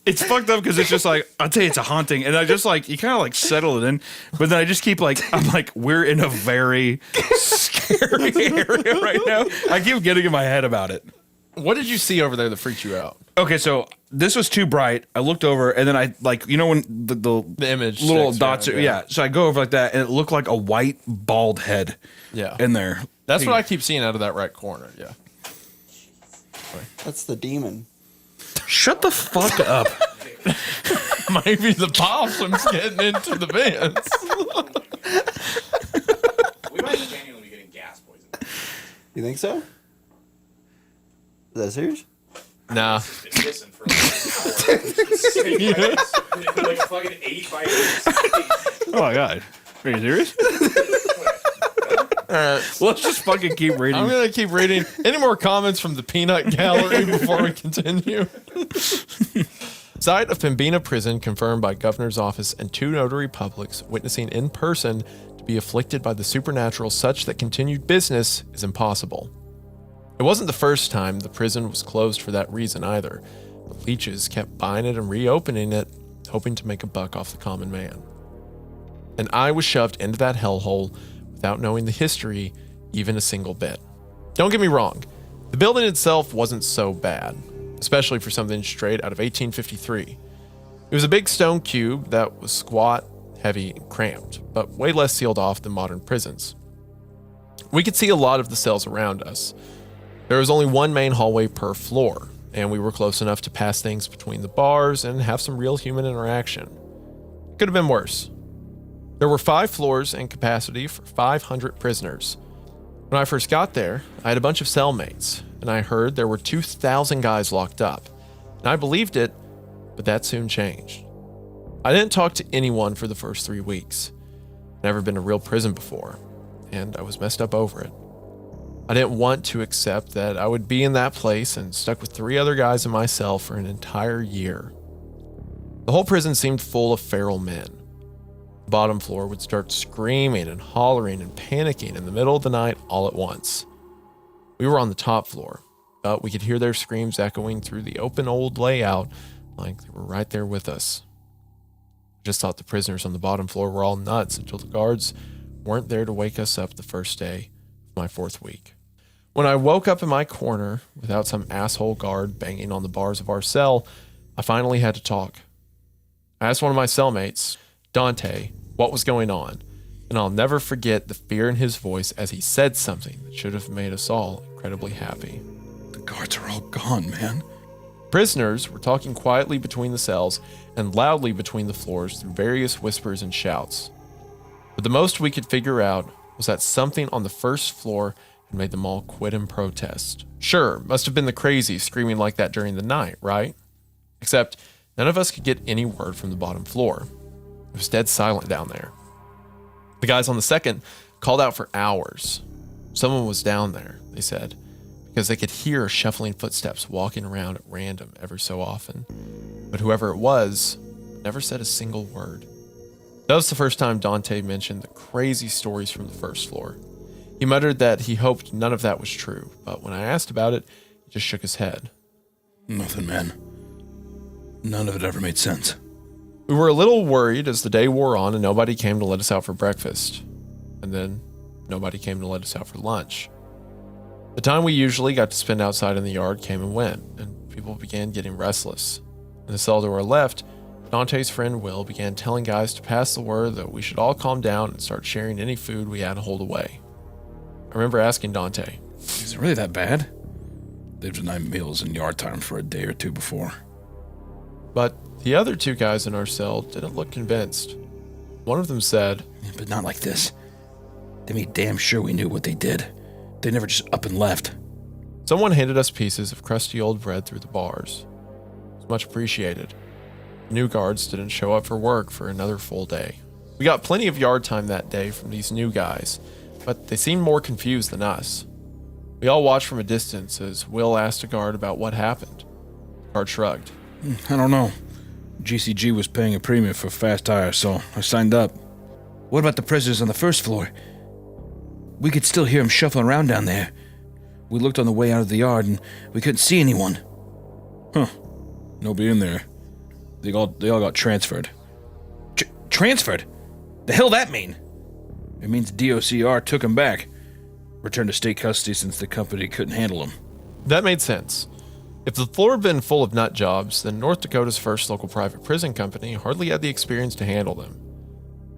it's fucked up because it's just like, I'll tell you, it's a haunting, and I just like, you kind of like settle it in, but then I just keep like, I'm like, we're in a very scary area right now. I keep getting in my head about it. What did you see over there that freaked you out? Okay, so this was too bright. I looked over, and then I like, you know when the image little sticks dots around, are, yeah. So I go over like that, and it looked like a white bald head. Yeah. In there. That's what I keep seeing out of that right corner. Yeah. That's the demon. Shut the fuck up. Maybe the possum's getting into the vents. We might genuinely be getting gas poisoning. You think so? Is that serious? Nah. Been listening for like an hour. Like fucking 85 minutes. Oh my god. Are you serious? Let's just fucking keep reading. I'm going to keep reading. Any more comments from the peanut gallery before we continue? Site of Pembina prison confirmed by governor's office and 2 notary publics witnessing in person to be afflicted by the supernatural such that continued business is impossible. It wasn't the first time the prison was closed for that reason either. The leeches kept buying it and reopening it, hoping to make a buck off the common man. And I was shoved into that hellhole without knowing the history even a single bit. Don't get me wrong, the building itself wasn't so bad, especially for something straight out of 1853. It was a big stone cube that was squat, heavy, and cramped, but way less sealed off than modern prisons. We could see a lot of the cells around us. There was only one main hallway per floor, and we were close enough to pass things between the bars and have some real human interaction. It could have been worse. There were 5 floors and capacity for 500 prisoners. When I first got there, I had a bunch of cellmates, and I heard there were 2,000 guys locked up. And I believed it, but that soon changed. I didn't talk to anyone for the first 3 weeks. Never been to real prison before, and I was messed up over it. I didn't want to accept that I would be in that place and stuck with 3 other guys in my cell for an entire year. The whole prison seemed full of feral men. The bottom floor would start screaming and hollering and panicking in the middle of the night all at once. We were on the top floor, but we could hear their screams echoing through the open old layout like they were right there with us. I just thought the prisoners on the bottom floor were all nuts until the guards weren't there to wake us up the first day of my 4th week. When I woke up in my corner without some asshole guard banging on the bars of our cell, I finally had to talk. I asked one of my cellmates, Dante, what was going on, and I'll never forget the fear in his voice as he said something that should have made us all incredibly happy. The guards are all gone, man. Prisoners were talking quietly between the cells and loudly between the floors through various whispers and shouts. But the most we could figure out was that something on the first floor had made them all quit in protest. Sure, must have been the crazy screaming like that during the night, right? Except none of us could get any word from the bottom floor. It was dead silent down there. The guys on the second called out for hours. Someone was down there, they said, because they could hear shuffling footsteps walking around at random every so often. But whoever it was never said a single word. That was the first time Dante mentioned the crazy stories from the first floor. He muttered that he hoped none of that was true, but when I asked about it, he just shook his head. Nothing, man. None of it ever made sense. We were a little worried as the day wore on and nobody came to let us out for breakfast. And then nobody came to let us out for lunch. The time we usually got to spend outside in the yard came and went, and people began getting restless. In the cell to our left, Dante's friend Will began telling guys to pass the word that we should all calm down and start sharing any food we had to hold away. I remember asking Dante, Is it really that bad? They've denied meals and yard time for a day or 2 before. but the other 2 guys in our cell didn't look convinced. One of them said, But not like this. They made damn sure we knew what they did. they never just up and left. Someone handed us pieces of crusty old bread through the bars. It was much appreciated. New guards didn't show up for work for another full day. We got plenty of yard time that day from these new guys, but they seemed more confused than us. We all watched from a distance as Will asked a guard about what happened. The guard shrugged. I don't know. GCG was paying a premium for fast tire, so I signed up. What about the prisoners on the first floor? We could still hear them shuffling around down there. We looked on the way out of the yard and we couldn't see anyone. Huh. Nobody in there. They all got transferred. Transferred? The hell that mean? It means DOCR took them back. Returned to state custody since the company couldn't handle them. That made sense. If the floor had been full of nut jobs, then North Dakota's first local private prison company hardly had the experience to handle them.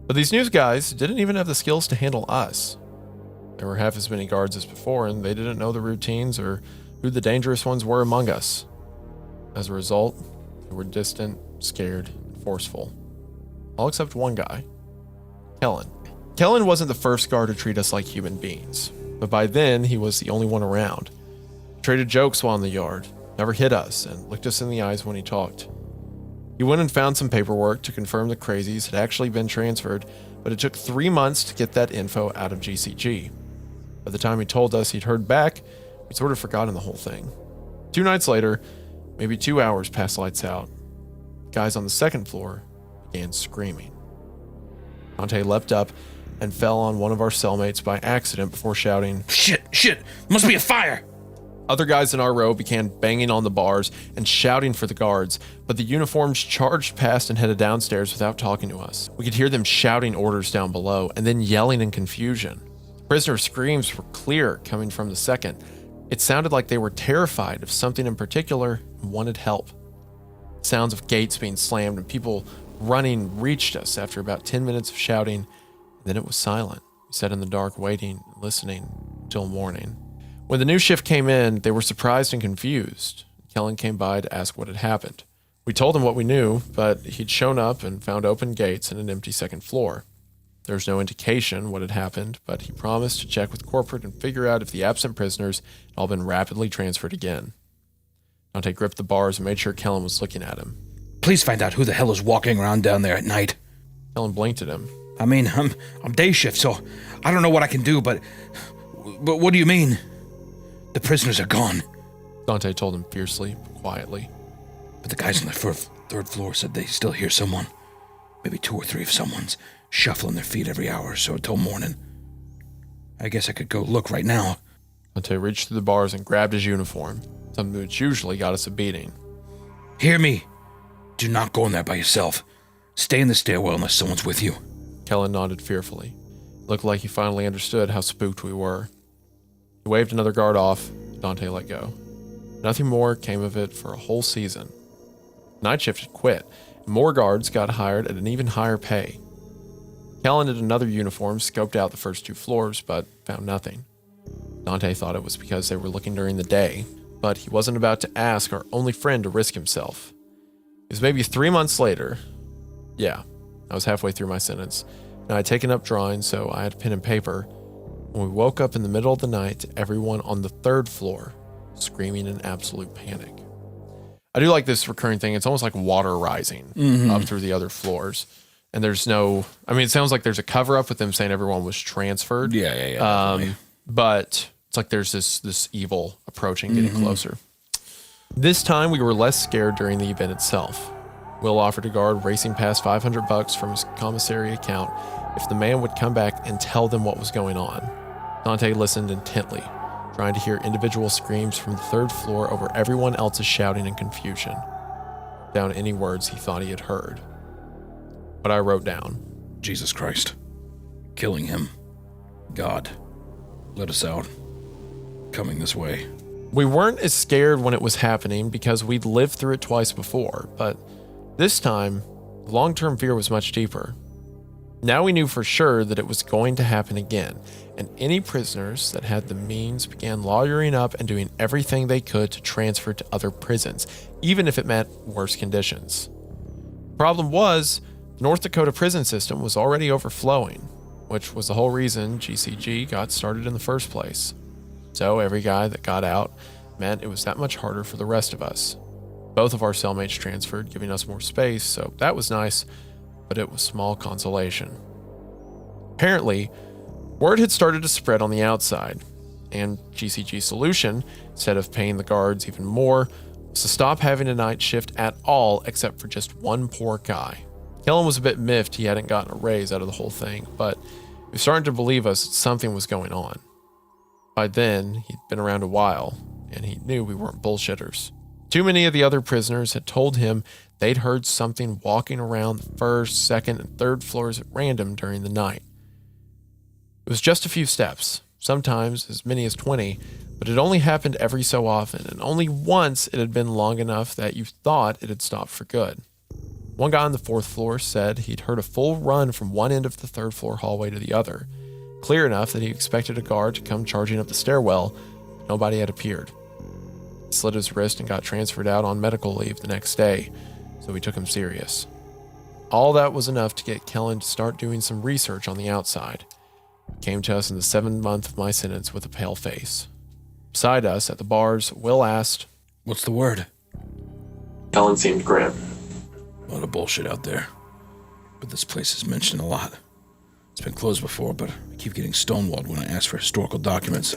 But these news guys didn't even have the skills to handle us. There were half as many guards as before, and they didn't know the routines or who the dangerous ones were among us. As a result, they were distant, scared, and forceful. All except one guy, Kellen. Kellen wasn't the first guard to treat us like human beings, but by then he was the only one around. He traded jokes while in the yard, never hit us, and looked us in the eyes when he talked. He went and found some paperwork to confirm the crazies had actually been transferred, but it took 3 months to get that info out of GCG. By the time he told us he'd heard back, we'd sort of forgotten the whole thing. 2 nights later, maybe 2 hours past lights out, guys on the second floor began screaming. Dante leapt up and fell on one of our cellmates by accident before shouting, Shit, must be a fire! Other guys in our row began banging on the bars and shouting for the guards, but the uniforms charged past and headed downstairs without talking to us. We could hear them shouting orders down below and then yelling in confusion. Prisoner screams were clear coming from the second. It sounded like they were terrified of something in particular and wanted help. Sounds of gates being slammed and people running reached us after about 10 minutes of shouting, and then it was silent. We sat in the dark waiting and listening until morning. When the new shift came in, they were surprised and confused. Kellen came by to ask what had happened. We told him what we knew, but he'd shown up and found open gates and an empty second floor. There was no indication what had happened, but he promised to check with corporate and figure out if the absent prisoners had all been rapidly transferred again. Dante gripped the bars and made sure Kellen was looking at him. Please find out who the hell is walking around down there at night. Kellen blinked at him. I mean, I'm day shift, so I don't know what I can do, but what do you mean? The prisoners are gone. Dante told him fiercely, but quietly. But the guys on the third floor said they still hear someone. Maybe 2 or 3 of someone's shuffling their feet every hour or so until morning. I guess I could go look right now. Dante reached through the bars and grabbed his uniform, something which usually got us a beating. Hear me. Do not go in there by yourself. Stay in the stairwell unless someone's with you. Kellen nodded fearfully. It looked like he finally understood how spooked we were. He waved another guard off. Dante let go. Nothing more came of it for a whole season. Night shift had quit, and more guards got hired at an even higher pay. Kellen in another uniform scoped out the first 2 floors, but found nothing. Dante thought it was because they were looking during the day, but he wasn't about to ask our only friend to risk himself. It was maybe 3 months later. Yeah, I was halfway through my sentence, and I had taken up drawing, so I had pen and paper. When we woke up in the middle of the night to everyone on the 3rd floor screaming in absolute panic. I do like this recurring thing. It's almost like water rising up through the other floors. And there's no, I mean, it sounds like there's a cover up with them saying everyone was transferred. Yeah. But it's like there's this evil approaching, getting closer. This time we were less scared during the event itself. Will offered a guard racing past $500 from his commissary account if the man would come back and tell them what was going on. Dante listened intently, trying to hear individual screams from the 3rd floor over everyone else's shouting and confusion. Down any words he thought he had heard. But I wrote down, Jesus Christ. Killing him. God. Let us out. Coming this way. we weren't as scared when it was happening because we'd lived through it twice before, but this time, the long-term fear was much deeper. Now we knew for sure that it was going to happen again, and any prisoners that had the means began lawyering up and doing everything they could to transfer to other prisons, even if it meant worse conditions. The problem was, the North Dakota prison system was already overflowing, which was the whole reason GCG got started in the first place. So every guy that got out meant it was that much harder for the rest of us. Both of our cellmates transferred, giving us more space, so that was nice, but it was small consolation. Apparently, word had started to spread on the outside, and GCG's solution, instead of paying the guards even more, was to stop having a night shift at all except for just one poor guy. Kellen was a bit miffed he hadn't gotten a raise out of the whole thing, but he was starting to believe us that something was going on. By then, he'd been around a while, and he knew we weren't bullshitters. Too many of the other prisoners had told him they'd heard something walking around the first, second, and third floors at random during the night. It was just a few steps, sometimes as many as 20, but it only happened every so often, and only once it had been long enough that you thought it had stopped for good. One guy on the 4th floor said he'd heard a full run from one end of the 3rd floor hallway to the other, clear enough that he expected a guard to come charging up the stairwell, but nobody had appeared. He slit his wrist and got transferred out on medical leave the next day, so we took him serious. All that was enough to get Kellen to start doing some research on the outside. He came to us in the 7th month of my sentence with a pale face. Beside us at the bars, Will asked, What's the word? Kellen seemed grim. A lot of bullshit out there. But this place is mentioned a lot. It's been closed before, but I keep getting stonewalled when I ask for historical documents.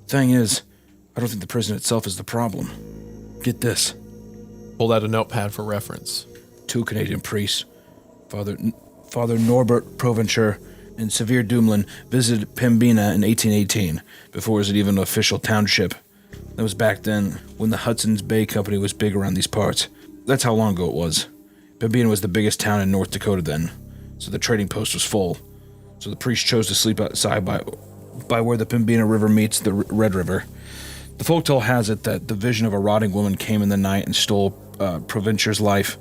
Thing is, I don't think the prison itself is the problem. Get this. Pulled out a notepad for reference. 2 Canadian priests, Father Norbert Provencher and Severe Dumoulin, visited Pembina in 1818, before it was even an official township. That was back then, when the Hudson's Bay Company was big around these parts. That's how long ago it was. Pembina was the biggest town in North Dakota then, so the trading post was full. So the priests chose to sleep outside by where the Pembina River meets the Red River. The folktale has it that the vision of a rotting woman came in the night and stole Provencher's life.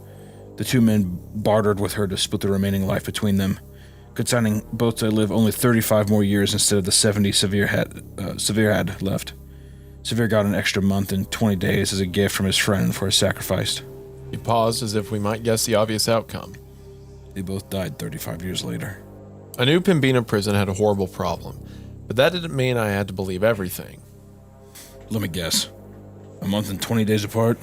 The 2 men bartered with her to split the remaining life between them, consigning both to live only 35 more years instead of the 70 Severe had left. Severe got an extra month and 20 days as a gift from his friend for his sacrifice. He paused as if we might guess the obvious outcome. They both died 35 years later. I knew Pembina prison had a horrible problem, but that didn't mean I had to believe everything. Let me guess. A month and 20 days apart?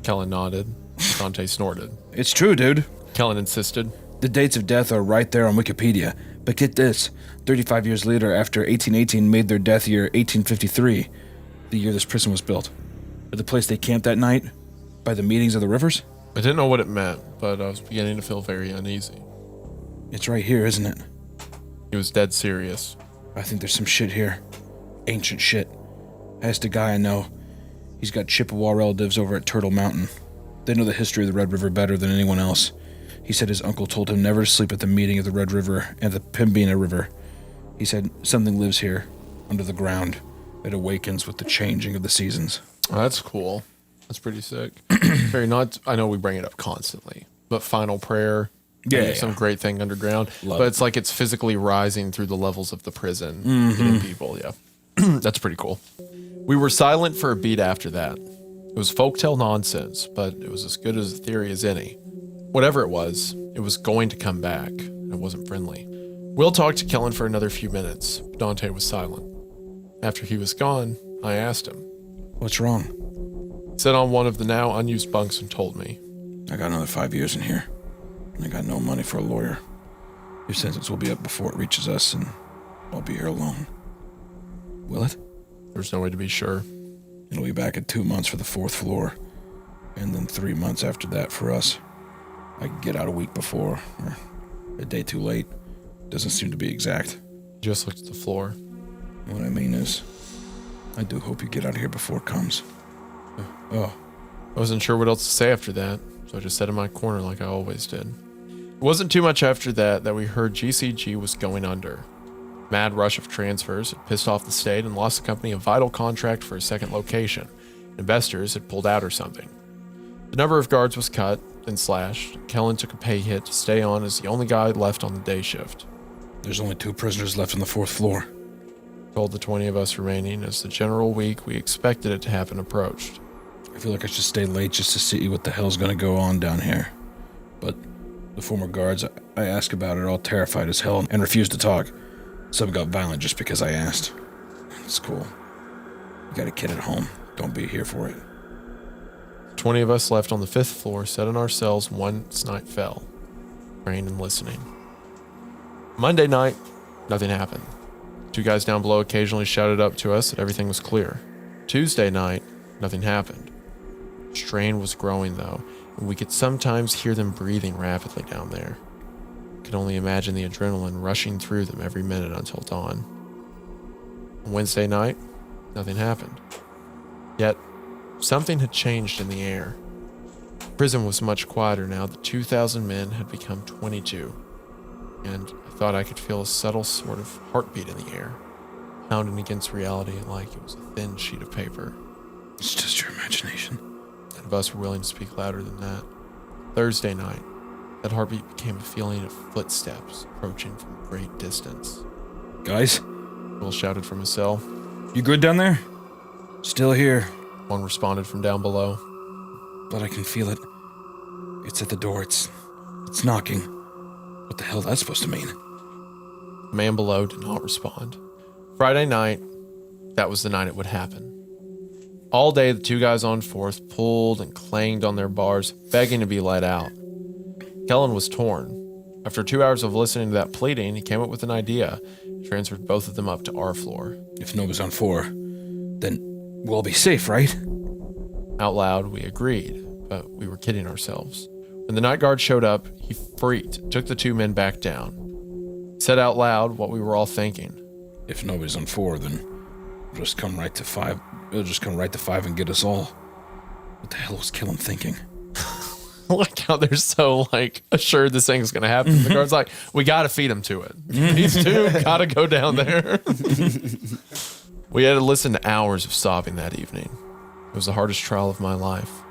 Kellen nodded. Dante snorted. It's true, dude. Kellen insisted. The dates of death are right there on Wikipedia. But get this, 35 years later, after 1818 made their death year 1853, the year this prison was built. At the place they camped that night, by the meetings of the rivers? I didn't know what it meant, but I was beginning to feel very uneasy. It's right here, isn't it? He was dead serious. I think there's some shit here. Ancient shit. I asked a guy I know. He's got Chippewa relatives over at Turtle Mountain. They know the history of the Red River better than anyone else. He said his uncle told him never to sleep at the meeting of the Red River and the Pembina River. He said something lives here, under the ground. It awakens with the changing of the seasons. Oh, that's cool. That's pretty sick. Very not. I know we bring it up constantly, but final prayer. Some great thing underground. Love but it. it's like it's physically rising through the levels of the prison, hitting people. Yeah, that's pretty cool. We were silent for a beat after that. It was folktale nonsense, but it was as good as a theory as any. Whatever it was going to come back. It wasn't friendly. Will talked to Kellen for another few minutes. Dante was silent. After he was gone, I asked him. What's wrong? He sat on one of the now unused bunks and told me. I got another 5 years in here. I got no money for a lawyer. Your sentence will be up before it reaches us, and I'll be here alone. Will it? There's no way to be sure. It'll be back in 2 months for the 4th floor, and then 3 months after that for us. I could get out a week before, or a day too late. Doesn't seem to be exact. Just looked at the floor. What I mean is, I do hope you get out of here before it comes. Oh. I wasn't sure what else to say after that, so I just sat in my corner like I always did. It wasn't too much after that we heard GCG was going under. Mad rush of transfers had pissed off the state and lost the company a vital contract for a second location. Investors had pulled out or something. The number of guards was cut, then slashed. Kellen took a pay hit to stay on as the only guy left on the day shift. There's only 2 prisoners left on the 4th floor. Told the 20 of us remaining as the general week we expected it to happen approached. I feel like I should stay late just to see what the hell's gonna go on down here. But the former guards I asked about are all terrified as hell and refused to talk. Some got violent just because I asked. It's cool. You got a kid at home. Don't be here for it. 20 of us left on the 5th floor, sat in our cells once night fell, praying and listening. Monday night, nothing happened. 2 guys down below occasionally shouted up to us that everything was clear. Tuesday night, nothing happened. Strain was growing though, and we could sometimes hear them breathing rapidly down there. Could only imagine the adrenaline rushing through them every minute until dawn. On Wednesday night, nothing happened. Yet, something had changed in the air. Prison was much quieter now that 2,000 men had become 22, and I thought I could feel a subtle sort of heartbeat in the air, pounding against reality like it was a thin sheet of paper. It's just your imagination. None of us were willing to speak louder than that. Thursday night, that heartbeat became a feeling of footsteps approaching from a great distance. Guys, Will shouted from his cell. you good down there? Still here, One responded from down below. but I can feel it. It's at the door. It's knocking. What the hell that's supposed to mean? The man below did not respond. Friday night, that was the night it would happen. All day, the 2 guys on 4th pulled and clanged on their bars, begging to be let out. Kellen was torn. After 2 hours of listening to that pleading, he came up with an idea. He transferred both of them up to our floor. If Nova's on 4, then we'll be safe, right? Out loud, we agreed, but we were kidding ourselves. When the night guard showed up, he freaked, took the 2 men back down. He said out loud what we were all thinking. If nobody's on 4, then it'll just come right to 5. It'll just come right to 5 and get us all. What the hell was Kellen thinking? I like how they're so assured this thing's gonna happen. The guard's like, we gotta feed him to it. These 2 gotta go down there. We had to listen to hours of sobbing that evening. It was the hardest trial of my life.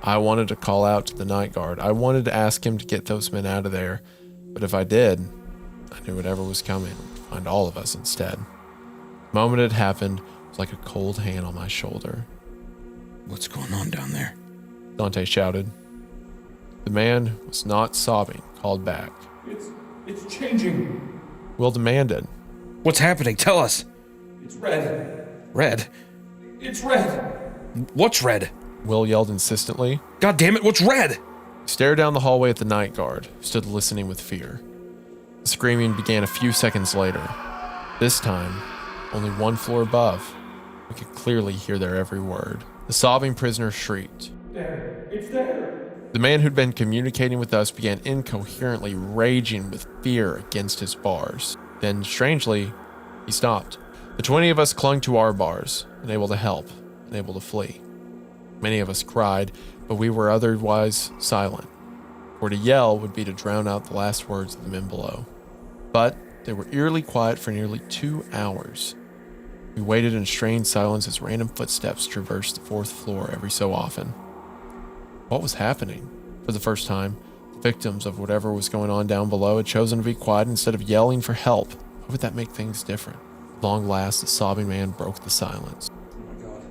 I wanted to call out to the night guard. I wanted to ask him to get those men out of there. But if I did, I knew whatever was coming would find all of us instead. The moment it happened was like a cold hand on my shoulder. What's going on down there? Dante shouted. The man who was not sobbing called back. It's changing. Will demanded. What's happening? Tell us. It's red. Red? It's red. What's red? Will yelled insistently. God damn it, what's red? He stared down the hallway at the night guard, who stood listening with fear. The screaming began a few seconds later. This time, only 1 floor above. We could clearly hear their every word. The sobbing prisoner shrieked. There. It's there. The man who'd been communicating with us began incoherently raging with fear against his bars. Then, strangely, he stopped. The 20 of us clung to our bars, unable to help, unable to flee. Many of us cried, but we were otherwise silent, for to yell would be to drown out the last words of the men below. But they were eerily quiet for nearly 2 hours. We waited in strained silence as random footsteps traversed the 4th floor every so often. What was happening? For the first time, the victims of whatever was going on down below had chosen to be quiet instead of yelling for help. How would that make things different? At long last, the sobbing man broke the silence. Oh my god.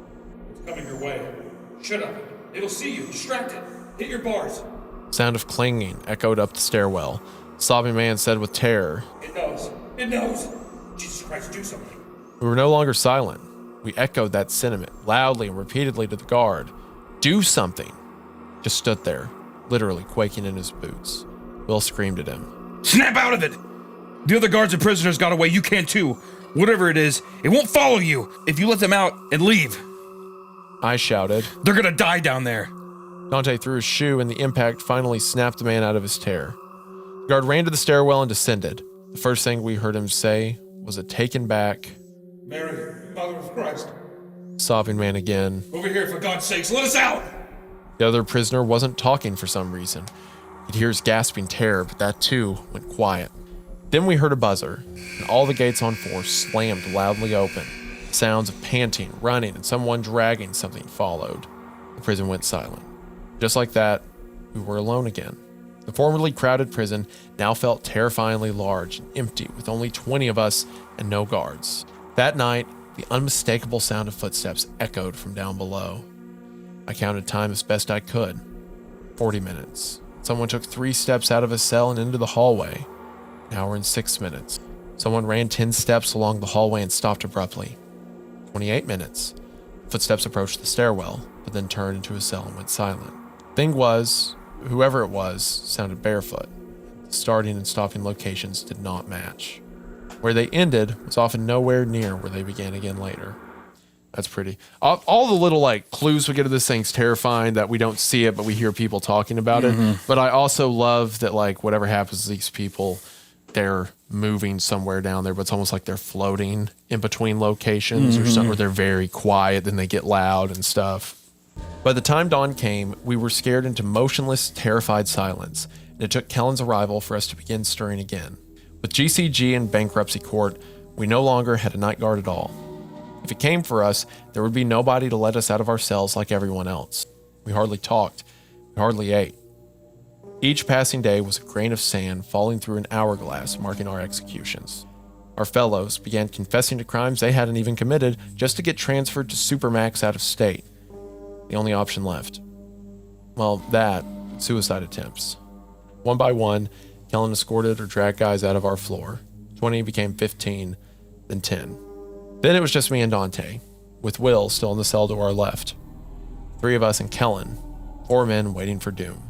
It's coming your way. Shut up. It'll see you. Distract it. Hit your bars. Sound of clanging echoed up the stairwell. The sobbing man said with terror. It knows. It knows. Jesus Christ, do something. We were no longer silent. We echoed that sentiment loudly and repeatedly to the guard. Do something. Just stood there, literally quaking in his boots. Will screamed at him. Snap out of it! The other guards and prisoners got away. You can too. Whatever it is, it won't follow you if you let them out and leave. I shouted. They're gonna die down there. Dante threw his shoe and the impact finally snapped the man out of his terror. The guard ran to the stairwell and descended. The first thing we heard him say was a taken back, Mary, Mother of Christ. sobbing man again. Over here, for God's sakes, let us out! The other prisoner wasn't talking for some reason. You'd hear his gasping terror, but that too went quiet. Then we heard a buzzer, and all the gates on 4 slammed loudly open. Sounds of panting, running, and someone dragging something followed. The prison went silent. Just like that, we were alone again. The formerly crowded prison now felt terrifyingly large and empty, with only 20 of us and no guards. That night, the unmistakable sound of footsteps echoed from down below. I counted time as best I could. 40 minutes. Someone took 3 steps out of his cell and into the hallway. An hour and 6 minutes. Someone ran 10 steps along the hallway and stopped abruptly. 28 minutes. Footsteps approached the stairwell, but then turned into a cell and went silent. Thing was, whoever it was sounded barefoot. The starting and stopping locations did not match. Where they ended was often nowhere near where they began again later. That's pretty. All the little like clues we get to this thing's terrifying that we don't see it, but we hear people talking about it. But I also love that like whatever happens to these people, they're moving somewhere down there, but it's almost like they're floating in between locations or something where they're very quiet, then they get loud and stuff. By the time dawn came, we were scared into motionless, terrified silence, and it took Kellen's arrival for us to begin stirring again. With GCG in bankruptcy court, we no longer had a night guard at all. If it came for us, there would be nobody to let us out of our cells like everyone else. We hardly talked. We hardly ate. Each passing day was a grain of sand falling through an hourglass marking our executions. Our fellows began confessing to crimes they hadn't even committed just to get transferred to Supermax out of state. The only option left. Well, that, suicide attempts. One by one, Kellen escorted or dragged guys out of our floor. 20 became 15, then 10. Then it was just me and Dante, with Will still in the cell to our left. 3 of us and Kellen, 4 men waiting for doom.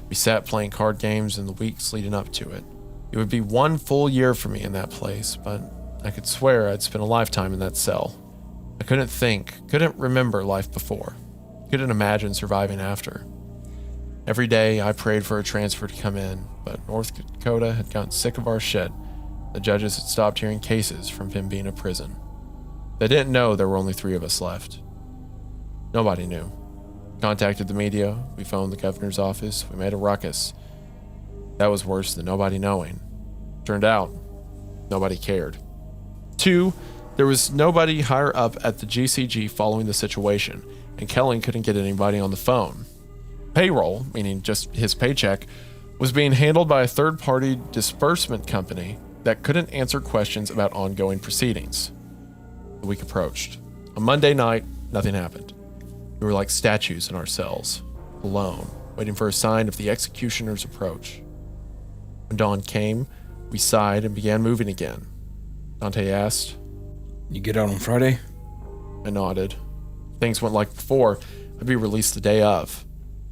We sat playing card games in the weeks leading up to it. It would be 1 full year for me in that place, but I could swear I'd spent a lifetime in that cell. I couldn't remember life before. Couldn't imagine surviving after. Every day I prayed for a transfer to come in, but North Dakota had gotten sick of our shit. The judges had stopped hearing cases from him being in prison. They didn't know there were only 3 of us left. Nobody knew. Contacted the media, we phoned the governor's office, we made a ruckus. That was worse than nobody knowing. Turned out, nobody cared. 2, there was nobody higher up at the GCG following the situation, and Kellen couldn't get anybody on the phone. Payroll, meaning just his paycheck, was being handled by a third-party disbursement company that couldn't answer questions about ongoing proceedings. The week approached. On Monday night, nothing happened. We were like statues in our cells, alone, waiting for a sign of the executioner's approach. When dawn came, we sighed and began moving again. Dante asked. You get out on Friday? I nodded. If things went like before, I'd be released the day of.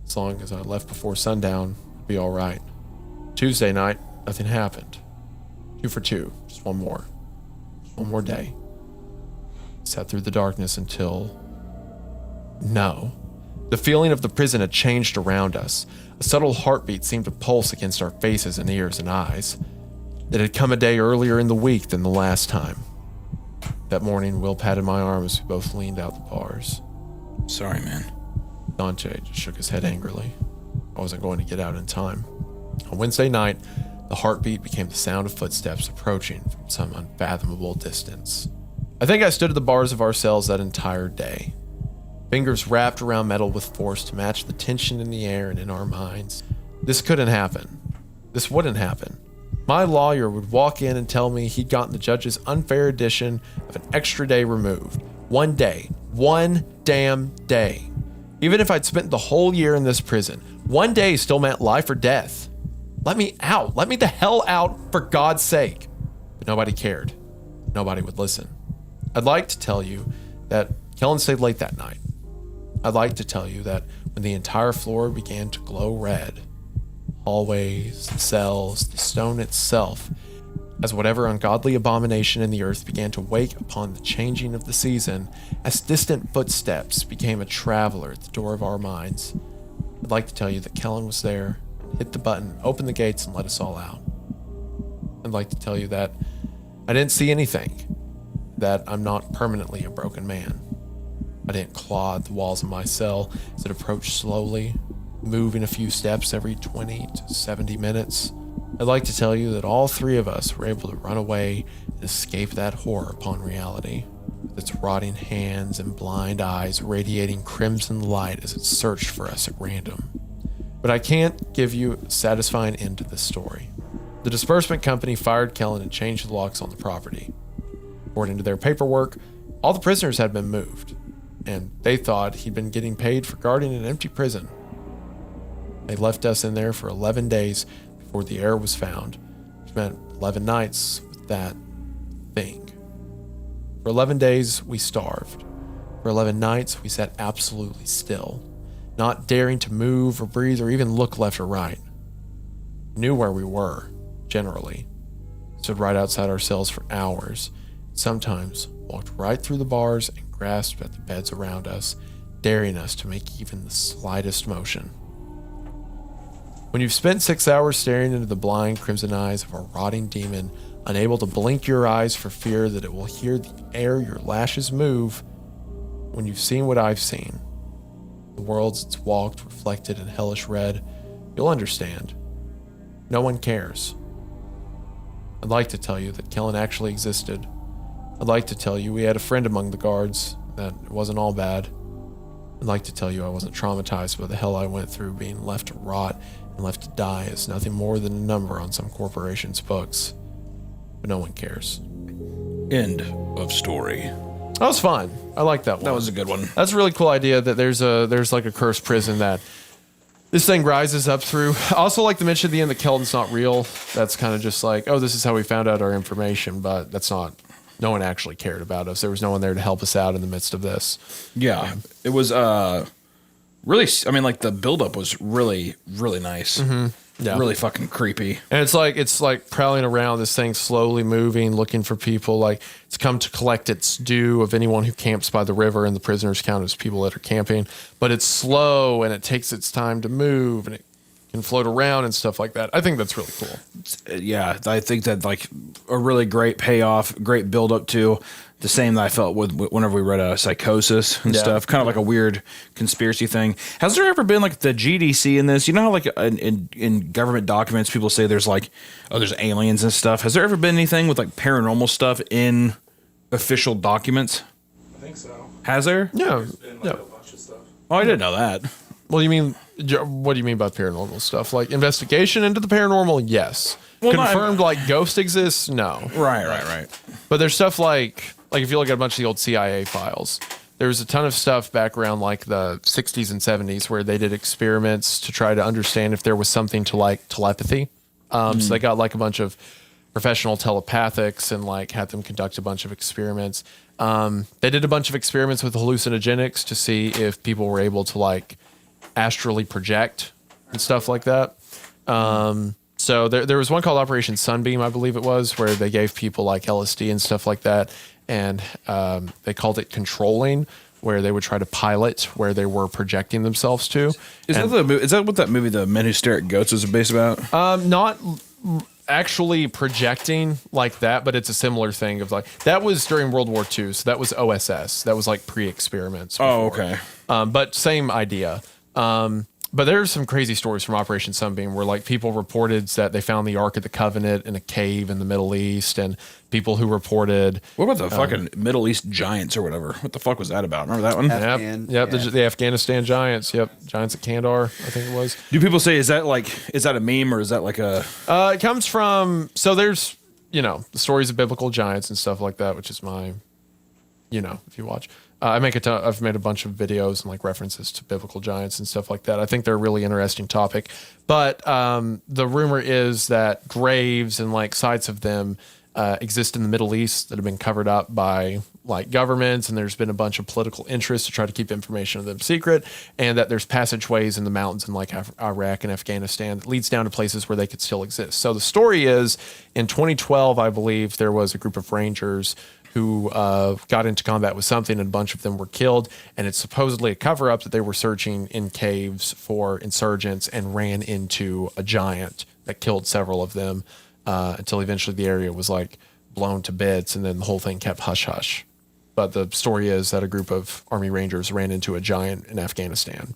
As long as I left before sundown, it'd be all right. Tuesday night, nothing happened. 2 for 2, just one more. One more day. Sat through the darkness until... No. The feeling of the prison had changed around us. A subtle heartbeat seemed to pulse against our faces and ears and eyes. It had come a day earlier in the week than the last time. That morning, Will patted my arm as we both leaned out the bars. Sorry, man. Dante just shook his head angrily. I wasn't going to get out in time. On Wednesday night, the heartbeat became the sound of footsteps approaching from some unfathomable distance. I think I stood at the bars of our cells that entire day. Fingers wrapped around metal with force to match the tension in the air and in our minds. This couldn't happen. This wouldn't happen. My lawyer would walk in and tell me he'd gotten the judge's unfair addition of an extra day removed. 1 day. 1 damn day. Even if I'd spent the whole year in this prison, 1 day still meant life or death. Let me out. Let me the hell out, for God's sake. But nobody cared. Nobody would listen. I'd like to tell you that Kellen stayed late that night. I'd like to tell you that when the entire floor began to glow red, hallways, the cells, the stone itself, as whatever ungodly abomination in the earth began to wake upon the changing of the season, as distant footsteps became a traveler at the door of our minds, I'd like to tell you that Kellen was there, hit the button, opened the gates, and let us all out. I'd like to tell you that I didn't see anything, that I'm not permanently a broken man. I didn't clod the walls of my cell as it approached slowly, moving a few steps every 20 to 70 minutes. I'd like to tell you that all 3 of us were able to run away and escape that horror upon reality, with its rotting hands and blind eyes radiating crimson light as it searched for us at random. But I can't give you a satisfying end to this story. The disbursement company fired Kellen and changed the locks on the property. According to their paperwork, all the prisoners had been moved, and they thought he'd been getting paid for guarding an empty prison. They left us in there for 11 days before the heir was found, which meant 11 nights with that thing. For 11 days, we starved. For 11 nights, we sat absolutely still, not daring to move or breathe or even look left or right. Knew where we were, generally. Stood right outside our cells for hours. Sometimes walked right through the bars and grasped at the beds around us, daring us to make even the slightest motion. When you've spent 6 hours staring into the blind crimson eyes of a rotting demon, unable to blink your eyes for fear that it will hear the air your lashes move, when you've seen what I've seen, the worlds it's walked reflected in hellish red, you'll understand. No one cares. I'd like to tell you that Kellen actually existed. I'd like to tell you we had a friend among the guards, that it wasn't all bad. I'd like to tell you I wasn't traumatized by the hell I went through being left to rot and left to die as nothing more than a number on some corporation's books. But no one cares. End of story. That was fun. I like that one. That was a good one. That's a really cool idea that there's like a cursed prison that this thing rises up through. I also like to mention at the end that Kelton's not real. That's kind of just like, oh, this is how we found out our information, but that's not. No one actually cared about us. There was no one there to help us out in the midst of this. Yeah, it was really. I mean, like the buildup was really, really nice. Yeah. Really fucking creepy. And it's like prowling around, this thing slowly moving, looking for people. Like it's come to collect its due of anyone who camps by the river, and the prisoners count as people that are camping. But it's slow and it takes its time to move, and it can float around and stuff like that. I think that's really cool. Yeah, I think that like a really great payoff, great build up to the same that I felt with whenever we read Psychosis and stuff. Kind of like a weird conspiracy thing. Has there ever been like the GDC in this? You know how like in government documents people say there's like, oh, there's aliens and stuff. Has there ever been anything with like paranormal stuff in official documents? I think so. Has there? Yeah. There's been like a bunch of stuff. Oh, I didn't know that. What do you mean by paranormal stuff? Like investigation into the paranormal? Yes. Well, Confirmed like ghost exists? No. Right. But there's stuff like if you look at a bunch of the old CIA files, there's a ton of stuff back around like the 60s and 70s where they did experiments to try to understand if there was something to like telepathy. So they got like a bunch of professional telepathics and like had them conduct a bunch of experiments. They did a bunch of experiments with hallucinogenics to see if people were able to like astrally project and stuff like that. So there was one called Operation Sunbeam, I believe it was, where they gave people like LSD and stuff like that. And they called it controlling, where they would try to pilot where they were projecting themselves to. Is that what that movie, The Men Who Stare at Goats, was based about? Not actually projecting like that, but it's a similar thing of like, that was during World War II. So that was OSS. That was like pre-experiments. Oh, okay. But same idea. But there's some crazy stories from Operation Sunbeam where like people reported that they found the Ark of the Covenant in a cave in the Middle East, and people who reported. What about the fucking Middle East giants or whatever? What the fuck was that about? Remember that one? Afghan, Yep. yeah. The Afghanistan giants. Yep. Giants at Kandahar, I think it was. Do people say, is that a meme or is that like a... It comes from, so there's, the stories of biblical giants and stuff like that, which is my, if you watch. I've made a bunch of videos and like references to biblical giants and stuff like that. I think they're a really interesting topic. But the rumor is that graves and like sites of them exist in the Middle East that have been covered up by like governments, and there's been a bunch of political interest to try to keep information of them secret, and that there's passageways in the mountains in like Iraq and Afghanistan that leads down to places where they could still exist. So the story is, in 2012, I believe, there was a group of rangers who got into combat with something, and a bunch of them were killed. And it's supposedly a cover-up that they were searching in caves for insurgents and ran into a giant that killed several of them until eventually the area was like blown to bits, and then the whole thing kept hush-hush. But the story is that a group of Army Rangers ran into a giant in Afghanistan.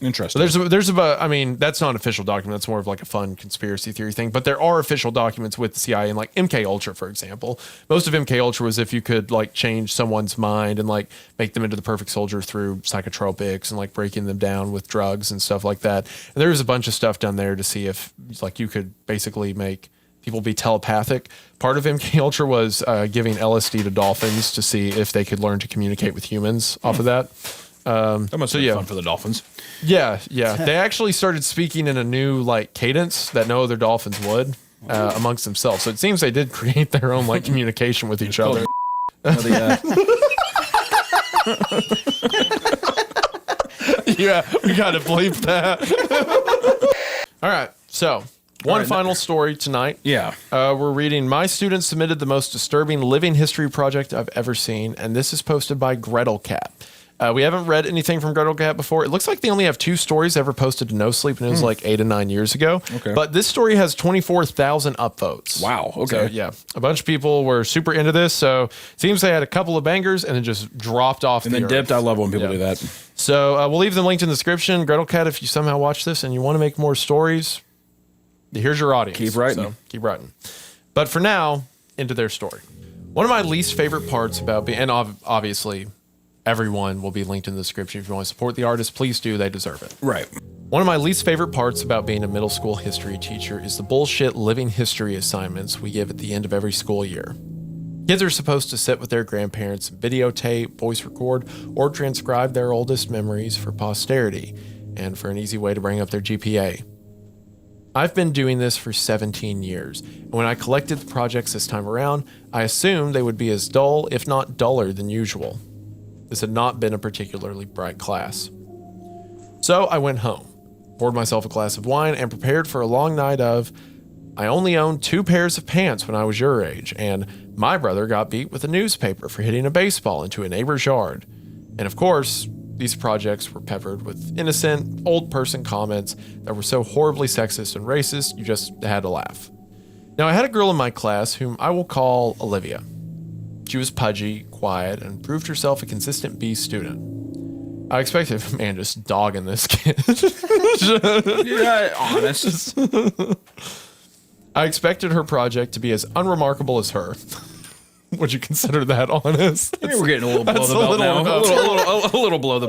Interesting. There's about, I mean, that's not an official document. That's more of like a fun conspiracy theory thing. But there are official documents with the CIA, and like MK Ultra, for example. Most of MK Ultra was if you could like change someone's mind and like make them into the perfect soldier through psychotropics and like breaking them down with drugs and stuff like that. And there's a bunch of stuff done there to see if like you could basically make people be telepathic. Part of MK Ultra was giving LSD to dolphins to see if they could learn to communicate with humans off of that. That must be fun for the dolphins. Yeah. They actually started speaking in a new like cadence that no other dolphins would amongst themselves. So it seems they did create their own like communication with each other. Yeah, we gotta bleep that. All right, so one final story tonight. Yeah. We're reading My Student Submitted the Most Disturbing Living History Project I've Ever Seen, and this is posted by Gretel Cat. We haven't read anything from Gretel Cat before. It looks like they only have 2 stories ever posted to No Sleep, and it was like 8 to 9 years ago. Okay. But this story has 24,000 upvotes. Wow. Okay. So, yeah, a bunch of people were super into this. So it seems they had a couple of bangers and it just dropped off. And then dipped. I love when people do that. So we'll leave them linked in the description. Gretel Cat, if you somehow watch this and you want to make more stories, here's your audience. Keep writing. So keep writing. But for now, into their story. One of my least favorite parts about being, and obviously everyone will be linked in the description. If you want to support the artist, please do. They deserve it. Right. One of my least favorite parts about being a middle school history teacher is the bullshit living history assignments we give at the end of every school year. Kids are supposed to sit with their grandparents, videotape, voice record, or transcribe their oldest memories for posterity and for an easy way to bring up their GPA. I've been doing this for 17 years, and when I collected the projects this time around, I assumed they would be as dull, if not duller, than usual. This had not been a particularly bright class. So I went home, poured myself a glass of wine, and prepared for a long night of, I only owned 2 pairs of pants when I was your age, and my brother got beat with a newspaper for hitting a baseball into a neighbor's yard. And of course, these projects were peppered with innocent, old person comments that were so horribly sexist and racist, you just had to laugh. Now, I had a girl in my class whom I will call Olivia. She was pudgy, quiet, and proved herself a consistent B student. I expected, man, just dogging this kid. Yeah, honest. I expected her project to be as unremarkable as her. Would you consider that honest? Maybe we're getting a little below the belt now. A little below the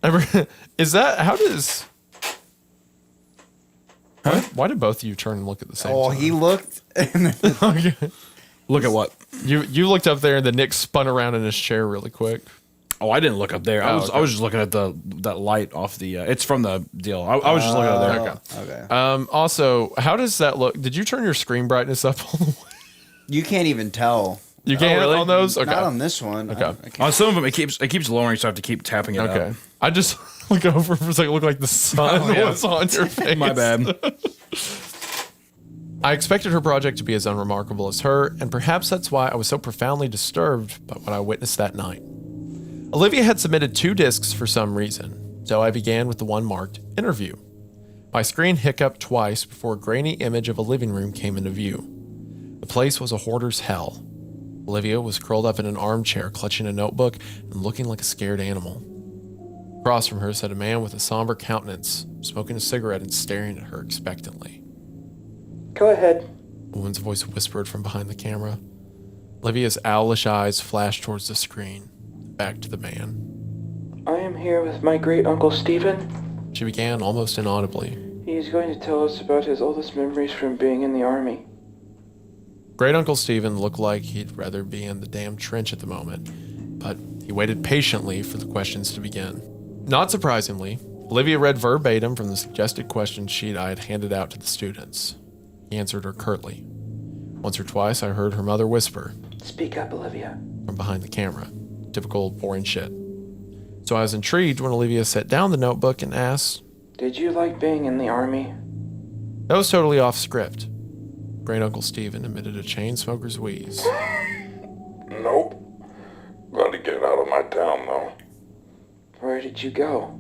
belt. Is that, how does... Why did both of you turn and look at the same time? He looked. Okay. Look at what? You looked up there and then Nick spun around in his chair really quick. Oh, I didn't look up there. I was just looking at that light off the. It's from the deal. I was just looking at there. Okay. Okay. Also, how does that look? Did you turn your screen brightness up all the way? You can't even tell. You can't really? on those? Okay. Not on this one. Okay. I can't- On some of them, it keeps lowering, so I have to keep tapping it Okay. up. I just look over for a second, look like the sun was on your face. My bad. I expected her project to be as unremarkable as her, and perhaps that's why I was so profoundly disturbed by what I witnessed that night. Olivia had submitted 2 discs for some reason, so I began with the one marked Interview. My screen hiccuped twice before a grainy image of a living room came into view. The place was a hoarder's hell. Olivia was curled up in an armchair, clutching a notebook and looking like a scared animal. Across from her sat a man with a somber countenance, smoking a cigarette and staring at her expectantly. Go ahead. A woman's voice whispered from behind the camera. Olivia's owlish eyes flashed towards the screen, back to the man. I am here with my great uncle Stephen. She began almost inaudibly. He is going to tell us about his oldest memories from being in the army. Great Uncle Stephen looked like he'd rather be in the damn trench at the moment, but he waited patiently for the questions to begin. Not surprisingly, Olivia read verbatim from the suggested question sheet I had handed out to the students. He answered her curtly. Once or twice, I heard her mother whisper, Speak up, Olivia. from behind the camera. Typical boring shit. So I was intrigued when Olivia set down the notebook and asked, Did you like being in the army? That was totally off script. Great Uncle Stephen emitted a chain smoker's wheeze. Nope. Got to get out of my town, though. Where did you go?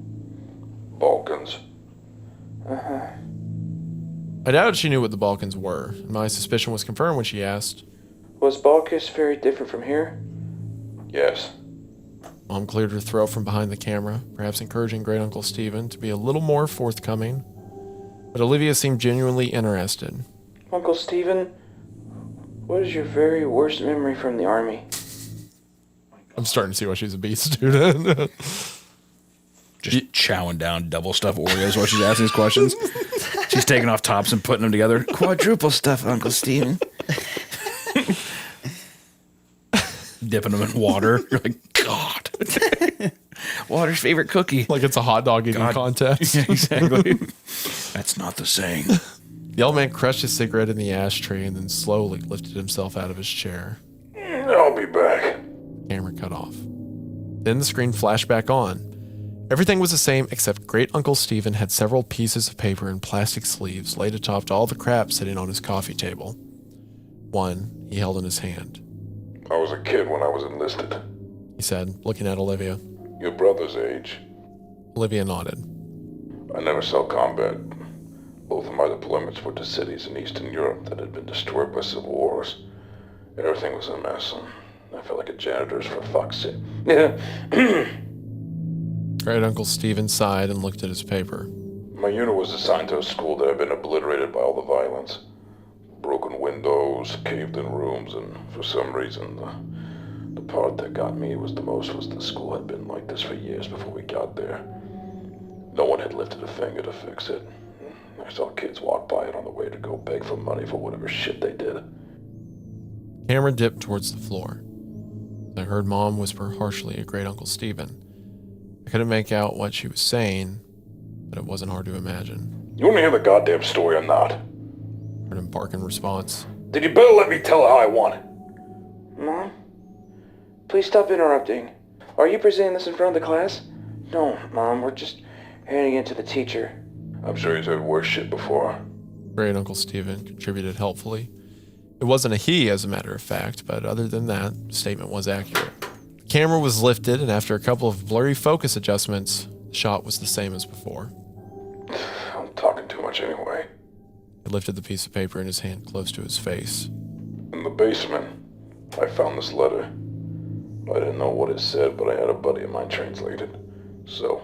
Balkans. Uh-huh. I doubted she knew what the Balkans were, and my suspicion was confirmed when she asked, Was Balkans very different from here? Yes. Mom cleared her throat from behind the camera, perhaps encouraging Great Uncle Stephen to be a little more forthcoming. But Olivia seemed genuinely interested. Uncle Stephen, what is your very worst memory from the army? I'm starting to see why she's a B student. Just chowing down double stuffed Oreos while she's asking these questions. She's taking off tops and putting them together. Quadruple stuff, Uncle Steven. Dipping them in water. You're like, God. Water's favorite cookie. Like it's a hot dog eating contest. Yeah, exactly. That's not the saying. The old man crushed his cigarette in the ashtray and then slowly lifted himself out of his chair. I'll be back. Camera cut off. Then the screen flashed back on. Everything was the same except Great Uncle Stephen had several pieces of paper in plastic sleeves laid atop all the crap sitting on his coffee table. One he held in his hand. I was a kid when I was enlisted. He said, looking at Olivia. Your brother's age. Olivia nodded. I never saw combat. Both of my deployments were to cities in Eastern Europe that had been destroyed by civil wars. Everything was a mess. I felt like a janitor's for fuck's sake. Great Uncle Stephen sighed and looked at his paper. My unit was assigned to a school that had been obliterated by all the violence. Broken windows, caved-in rooms, and for some reason, the part that got me was the most was the school had been like this for years before we got there. No one had lifted a finger to fix it. I saw kids walk by it on the way to go beg for money for whatever shit they did. Camera dipped towards the floor. I heard Mom whisper harshly at Great Uncle Stephen. I couldn't make out what she was saying, but it wasn't hard to imagine. You want to hear the goddamn story or not? I heard him bark in response. Then you better let me tell it how I want it. Mom? Please stop interrupting. Are you presenting this in front of the class? No, Mom, we're just handing it to the teacher. I'm sure he's heard worse shit before. Great Uncle Stephen contributed helpfully. It wasn't a he, as a matter of fact, but other than that, the statement was accurate. The camera was lifted, and after a couple of blurry focus adjustments, the shot was the same as before. I'm talking too much anyway. He lifted the piece of paper in his hand close to his face. In the basement, I found this letter. I didn't know what it said, but I had a buddy of mine translate it. So,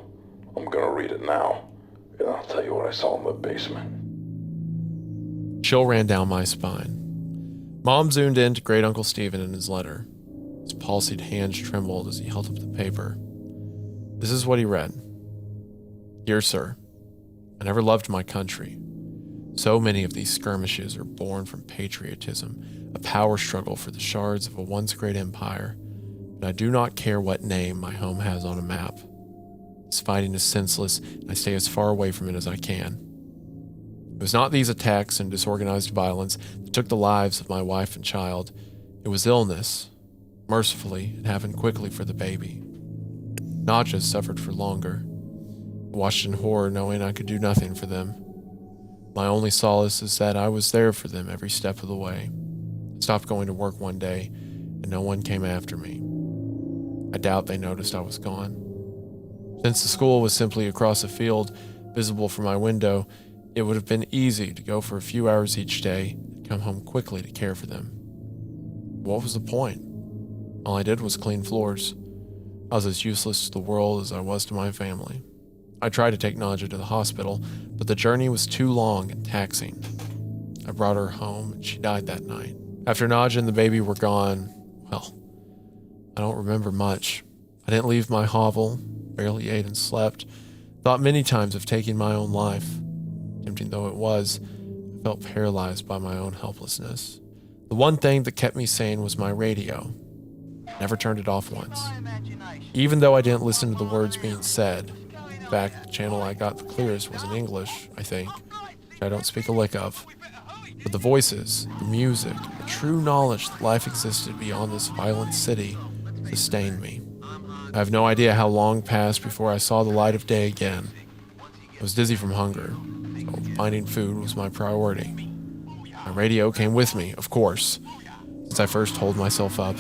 I'm gonna read it now, and I'll tell you what I saw in the basement. Chill ran down my spine. Mom zoomed in to Great Uncle Stephen in his letter. His palsied hands trembled as he held up the paper. This is what he read. Dear Sir, I never loved my country. So many of these skirmishes are born from patriotism, a power struggle for the shards of a once great empire, and I do not care what name my home has on a map. This fighting is senseless, and I stay as far away from it as I can. It was not these attacks and disorganized violence that took the lives of my wife and child. It was illness. Mercifully, it happened quickly for the baby. Nadja suffered for longer. I watched in horror, knowing I could do nothing for them. My only solace is that I was there for them every step of the way. I stopped going to work one day, and no one came after me. I doubt they noticed I was gone. Since the school was simply across a field, visible from my window, it would have been easy to go for a few hours each day and come home quickly to care for them. What was the point? All I did was clean floors. I was as useless to the world as I was to my family. I tried to take Nadja to the hospital, but the journey was too long and taxing. I brought her home, and she died that night. After Nadja and the baby were gone, well, I don't remember much. I didn't leave my hovel, barely ate and slept, thought many times of taking my own life. Tempting though it was, I felt paralyzed by my own helplessness. The one thing that kept me sane was my radio. Never turned it off once. Even though I didn't listen to the words being said. In fact, the channel I got the clearest was in English, I think, which I don't speak a lick of. But the voices, the music, the true knowledge that life existed beyond this violent city sustained me. I have no idea how long passed before I saw the light of day again. I was dizzy from hunger, so finding food was my priority. My radio came with me, of course. Since I first holed myself up,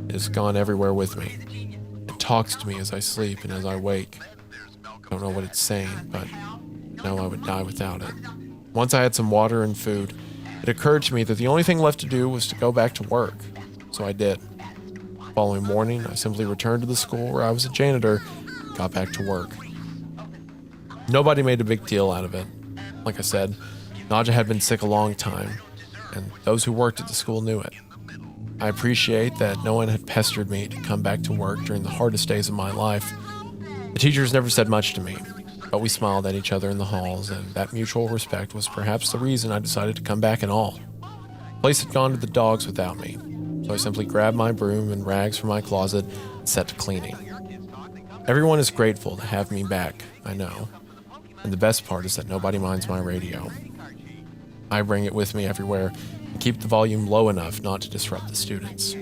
it has gone everywhere with me. It talks to me as I sleep and as I wake. I don't know what it's saying, but I know I would die without it. Once I had some water and food, it occurred to me that the only thing left to do was to go back to work. So I did. The following morning, I simply returned to the school where I was a janitor and got back to work. Nobody made a big deal out of it. Like I said, Nadja had been sick a long time, and those who worked at the school knew it. I appreciate that no one had pestered me to come back to work during the hardest days of my life. The teachers never said much to me, but we smiled at each other in the halls, and that mutual respect was perhaps the reason I decided to come back at all. The place had gone to the dogs without me, so I simply grabbed my broom and rags from my closet and set to cleaning. Everyone is grateful to have me back, I know, and the best part is that nobody minds my radio. I bring it with me everywhere and keep the volume low enough not to disrupt the students.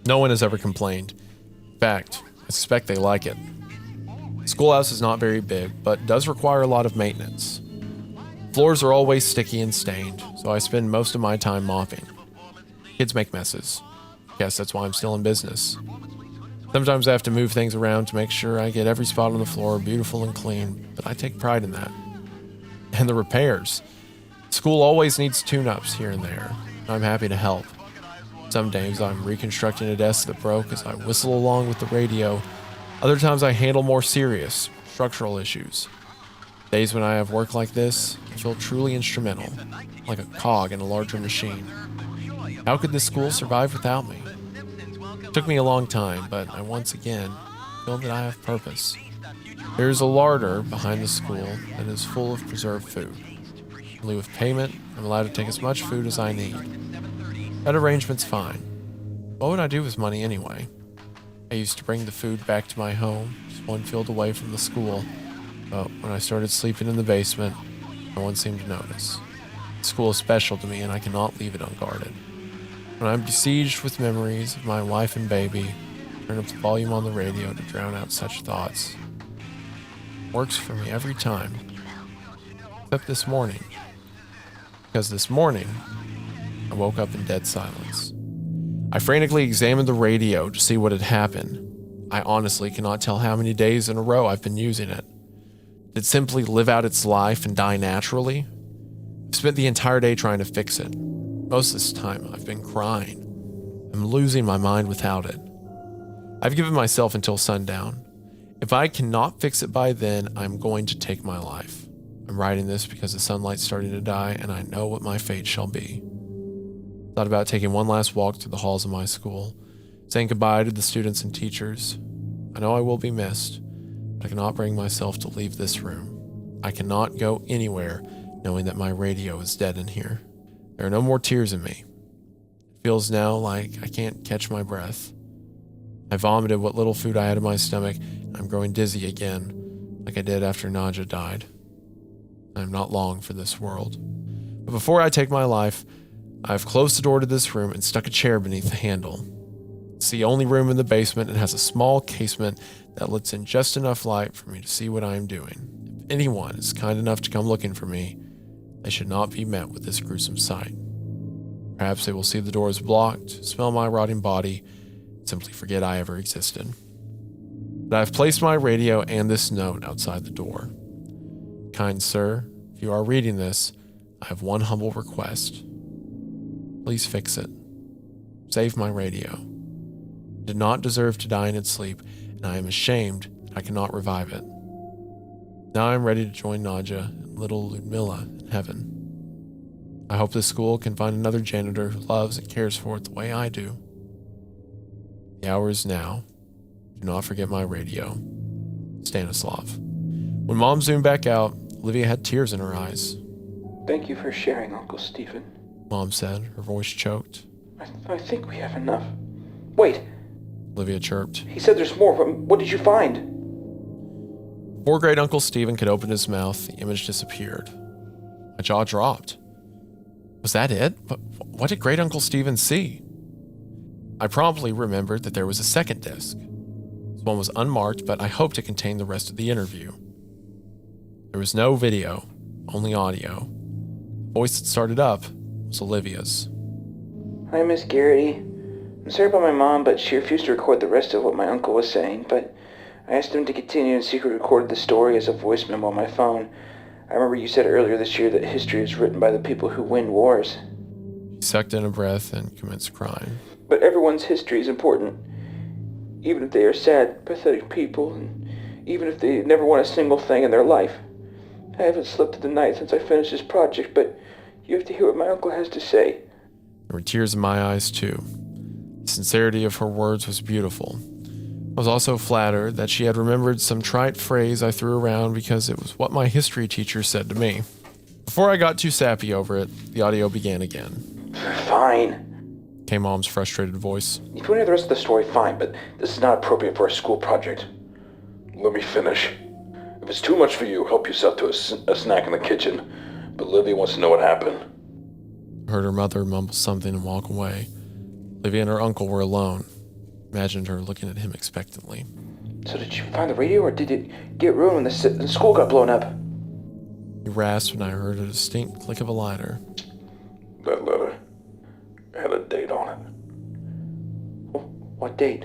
No one has ever complained. In fact, I suspect they like it. The schoolhouse is not very big, but does require a lot of maintenance. Floors are always sticky and stained, so I spend most of my time mopping. Kids make messes. Guess that's why I'm still in business. Sometimes I have to move things around to make sure I get every spot on the floor beautiful and clean, but I take pride in that. And the repairs. School always needs tune-ups here and there. I'm happy to help. Some days I'm reconstructing a desk that broke as I whistle along with the radio. Other times I handle more serious, structural issues. Days when I have work like this, I feel truly instrumental, like a cog in a larger machine. How could this school survive without me? It took me a long time, but I once again feel that I have purpose. There is a larder behind the school that is full of preserved food. In lieu of payment, I'm allowed to take as much food as I need. That arrangement's fine. What would I do with money anyway? I used to bring the food back to my home, just one field away from the school, but when I started sleeping in the basement, no one seemed to notice. The school is special to me and I cannot leave it unguarded. When I'm besieged with memories of my wife and baby, I turn up the volume on the radio to drown out such thoughts. It works for me every time. Except this morning. Because this morning, I woke up in dead silence. I frantically examined the radio to see what had happened. I honestly cannot tell how many days in a row I've been using it. Did it simply live out its life and die naturally? I've spent the entire day trying to fix it. Most of this time, I've been crying. I'm losing my mind without it. I've given myself until sundown. If I cannot fix it by then, I'm going to take my life. I'm writing this because the sunlight's starting to die and I know what my fate shall be. Thought about taking one last walk through the halls of my school, saying goodbye to the students and teachers. I know I will be missed, but I cannot bring myself to leave this room. I cannot go anywhere knowing that my radio is dead in here. There are no more tears in me. It feels now like I can't catch my breath. I vomited what little food I had in my stomach, and I'm growing dizzy again, like I did after Nadja died. I am not long for this world. But before I take my life, I've closed the door to this room and stuck a chair beneath the handle. It's the only room in the basement and has a small casement that lets in just enough light for me to see what I am doing. If anyone is kind enough to come looking for me, they should not be met with this gruesome sight. Perhaps they will see the doors blocked, smell my rotting body, and simply forget I ever existed. But I have placed my radio and this note outside the door. Kind sir, if you are reading this, I have one humble request. Please fix it. Save my radio. It did not deserve to die in its sleep, and I am ashamed that I cannot revive it. Now I am ready to join Nadja and little Ludmilla in heaven. I hope this school can find another janitor who loves and cares for it the way I do. The hour is now. Do not forget my radio. Stanislav. When Mom zoomed back out, Olivia had tears in her eyes. Thank you for sharing, Uncle Stephen. Mom said, her voice choked. I think we have enough. Wait, Olivia chirped. he said there's more. What did you find? Before great Uncle Stephen could open his mouth, the image disappeared. My jaw dropped. Was that it? But what did great Uncle Stephen see? I promptly remembered that there was a second disc. This one was unmarked, but I hoped to contain the rest of the interview. There was no video, only audio. The voice that started up was Olivia's. Hi, Miss Garrity. I'm sorry about my mom, but she refused to record the rest of what my uncle was saying, but I asked him to continue and secretly recorded the story as a voice memo on my phone. I remember you said earlier this year that history is written by the people who win wars. She sucked in a breath and commenced crying. But everyone's history is important. Even if they are sad, pathetic people, and even if they never won a single thing in their life. I haven't slept through the night since I finished this project, but you have to hear what my uncle has to say. There were tears in my eyes, too. The sincerity of her words was beautiful. I was also flattered that she had remembered some trite phrase I threw around because it was what my history teacher said to me. Before I got too sappy over it, the audio began again. Fine, came Mom's frustrated voice. If you want to hear the rest of the story, fine, but this is not appropriate for a school project. Let me finish. If it's too much for you, help yourself to a snack in the kitchen. But Livy wants to know what happened. I heard her mother mumble something and walk away. Livy and her uncle were alone. Imagined her looking at him expectantly. So did you find the radio, or did it get ruined when the school got blown up? He rasped, and I heard a distinct click of a lighter. That letter had a date on it. What date?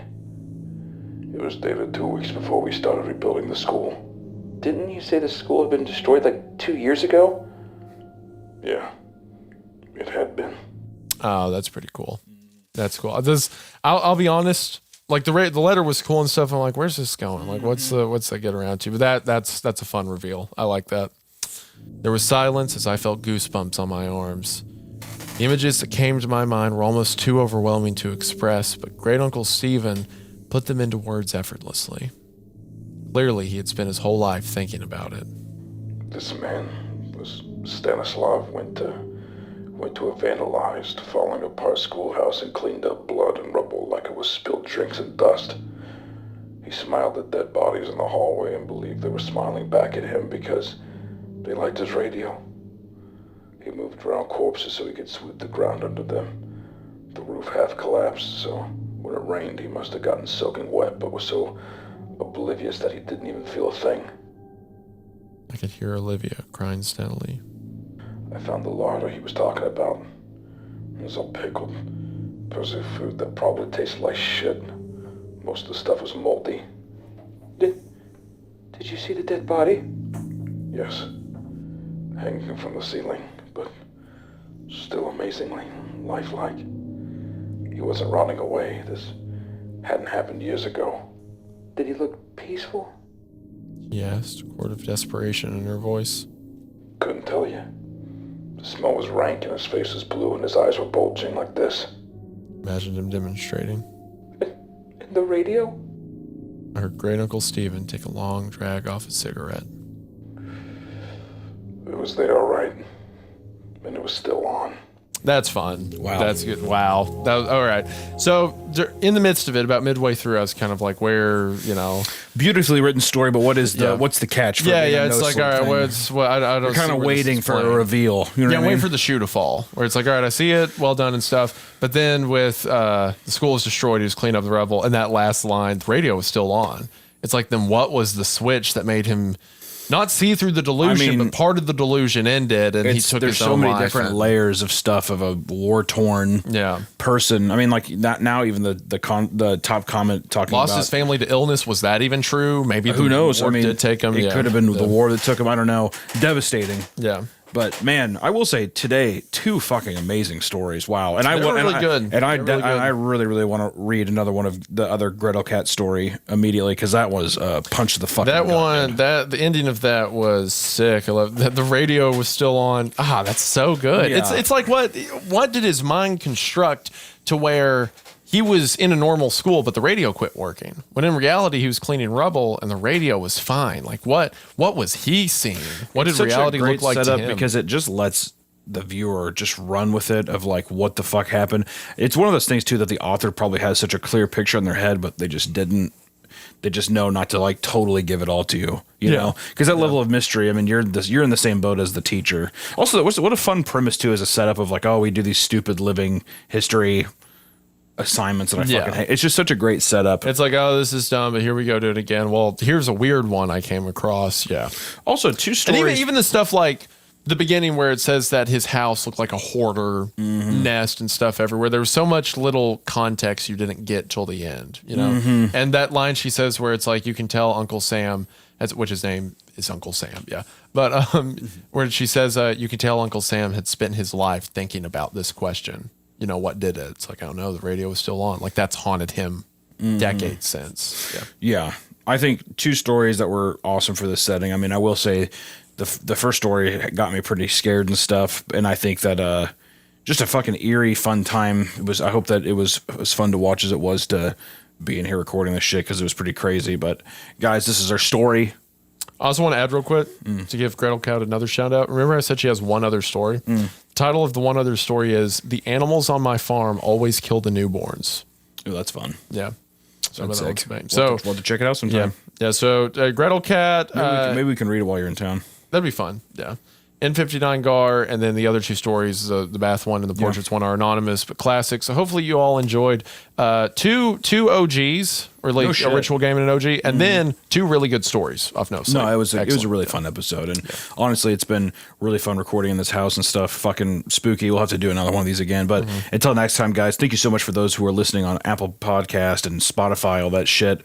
It was dated 2 weeks before we started rebuilding the school. Didn't you say the school had been destroyed like 2 years ago? Yeah, it had been. Oh, that's pretty cool. That's cool. I'll be honest. Like the letter was cool and stuff. I'm like, where's this going? Like, what's that get around to? But that's a fun reveal. I like that. There was silence as I felt goosebumps on my arms. The images that came to my mind were almost too overwhelming to express, but Great Uncle Stephen put them into words effortlessly. Clearly, he had spent his whole life thinking about it. This man, this Stanislav, went to a vandalized, falling apart schoolhouse and cleaned up blood and rubble like it was spilled drinks and dust. He smiled at dead bodies in the hallway and believed they were smiling back at him because they liked his radio. He moved around corpses so he could sweep the ground under them. The roof half collapsed, so when it rained he must have gotten soaking wet, but was so oblivious that he didn't even feel a thing. I could hear Olivia crying steadily. I found the larder he was talking about. It was all pickled. Pussy food that probably tasted like shit. Most of the stuff was moldy. Did you see the dead body? Yes. Hanging from the ceiling, but still amazingly lifelike. He wasn't running away. This hadn't happened years ago. Did he look peaceful? She asked, a chord of desperation in her voice. Couldn't tell you. The smell was rank and his face was blue and his eyes were bulging like this. Imagined him demonstrating. And the radio? I heard Great Uncle Stephen take a long drag off a cigarette. It was there all right. And it was still on. That's fun. Wow. That's good. Wow. That was, all right. So in the midst of it, about midway through, I was kind of like, where, Beautifully written story, but what's the catch? For it's like, all right, I don't. You're kind of waiting for a reveal. You know what I mean? Waiting for the shoe to fall. Where it's like, all right, I see it, well done and stuff. But then with the school is destroyed, he was cleaned up the rubble, and that last line, the radio was still on. It's like, then what was the switch that made him not see through the delusion, but part of the delusion ended, and he took his own life. There's so many different layers of stuff of a war-torn person. I mean, like that now, even the top comment talking lost about his family to illness. Was that even true? Maybe who knows? War did take him. It could have been the war that took him. I don't know. Devastating. Yeah. But man, I will say today, 2 fucking amazing stories. Wow, and good. I really want to read another one of the other Gretel Cat story immediately because that was punch to the fucking that gut, one. man. The ending of that was sick. I love that the radio was still on. That's so good. Yeah. It's like what did his mind construct to where he was in a normal school, but the radio quit working. When in reality, he was cleaning rubble and the radio was fine. Like what was he seeing? What did reality look like to him? Because it just lets the viewer just run with it of like what the fuck happened. It's one of those things too that the author probably has such a clear picture in their head, but they just didn't. They just know not to like totally give it all to you, you know, because that level of mystery. I mean, you're in the same boat as the teacher. Also, what a fun premise too is a setup of like, oh, we do these stupid living history assignments that I fucking hate. It's just such a great setup. It's like, oh, this is dumb, but here we go, do it again. Well, here's a weird one I came across. Yeah. Also, 2 stories. And even the stuff like the beginning where it says that his house looked like a hoarder nest and stuff everywhere. There was so much little context you didn't get till the end, And that line she says where it's like, you can tell Uncle Sam, which his name is Uncle Sam, yeah. But where she says, you can tell Uncle Sam had spent his life thinking about this question. What did it? It's like, I don't know, the radio was still on. Like that's haunted him decades since. Yeah. I think 2 stories that were awesome for this setting. I mean, I will say the first story got me pretty scared and stuff. And I think that just a fucking eerie, fun time. I hope that it was as fun to watch as it was to be in here recording this shit because it was pretty crazy. But guys, this is our story. I also want to add real quick to give Gretel Cat another shout out. Remember I said she has one other story? The title of the one other story is The Animals on My Farm Always Kill the Newborns. Oh, that's fun. Yeah. So that's sick. So we'll have to check it out sometime. Yeah. So Gretel Cat. Maybe we can read it while you're in town. That'd be fun. Yeah. N59 Gar, and then the other 2 stories, the bath one and the portraits one, are anonymous but classic. So hopefully you all enjoyed Two OGs, or like shit. a ritual game and an OG, and then 2 really good stories off notes. No, it was a really fun episode, and honestly, it's been really fun recording in this house and stuff. Fucking spooky. We'll have to do another one of these again. But until next time, guys, thank you so much for those who are listening on Apple Podcast and Spotify, all that shit.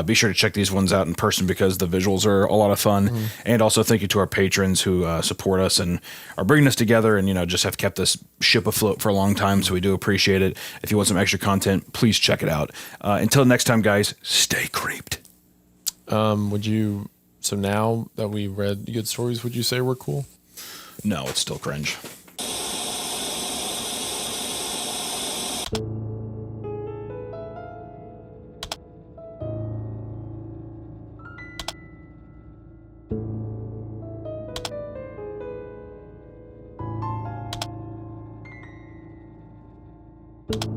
Be sure to check these ones out in person because the visuals are a lot of fun. And also thank you to our patrons who support us and are bringing us together, and just have kept this ship afloat for a long time. So we do appreciate it. If you want some extra content, please check it out. Until next time, guys, stay creeped. So now that we read good stories, would you say we're cool? No, it's still cringe. you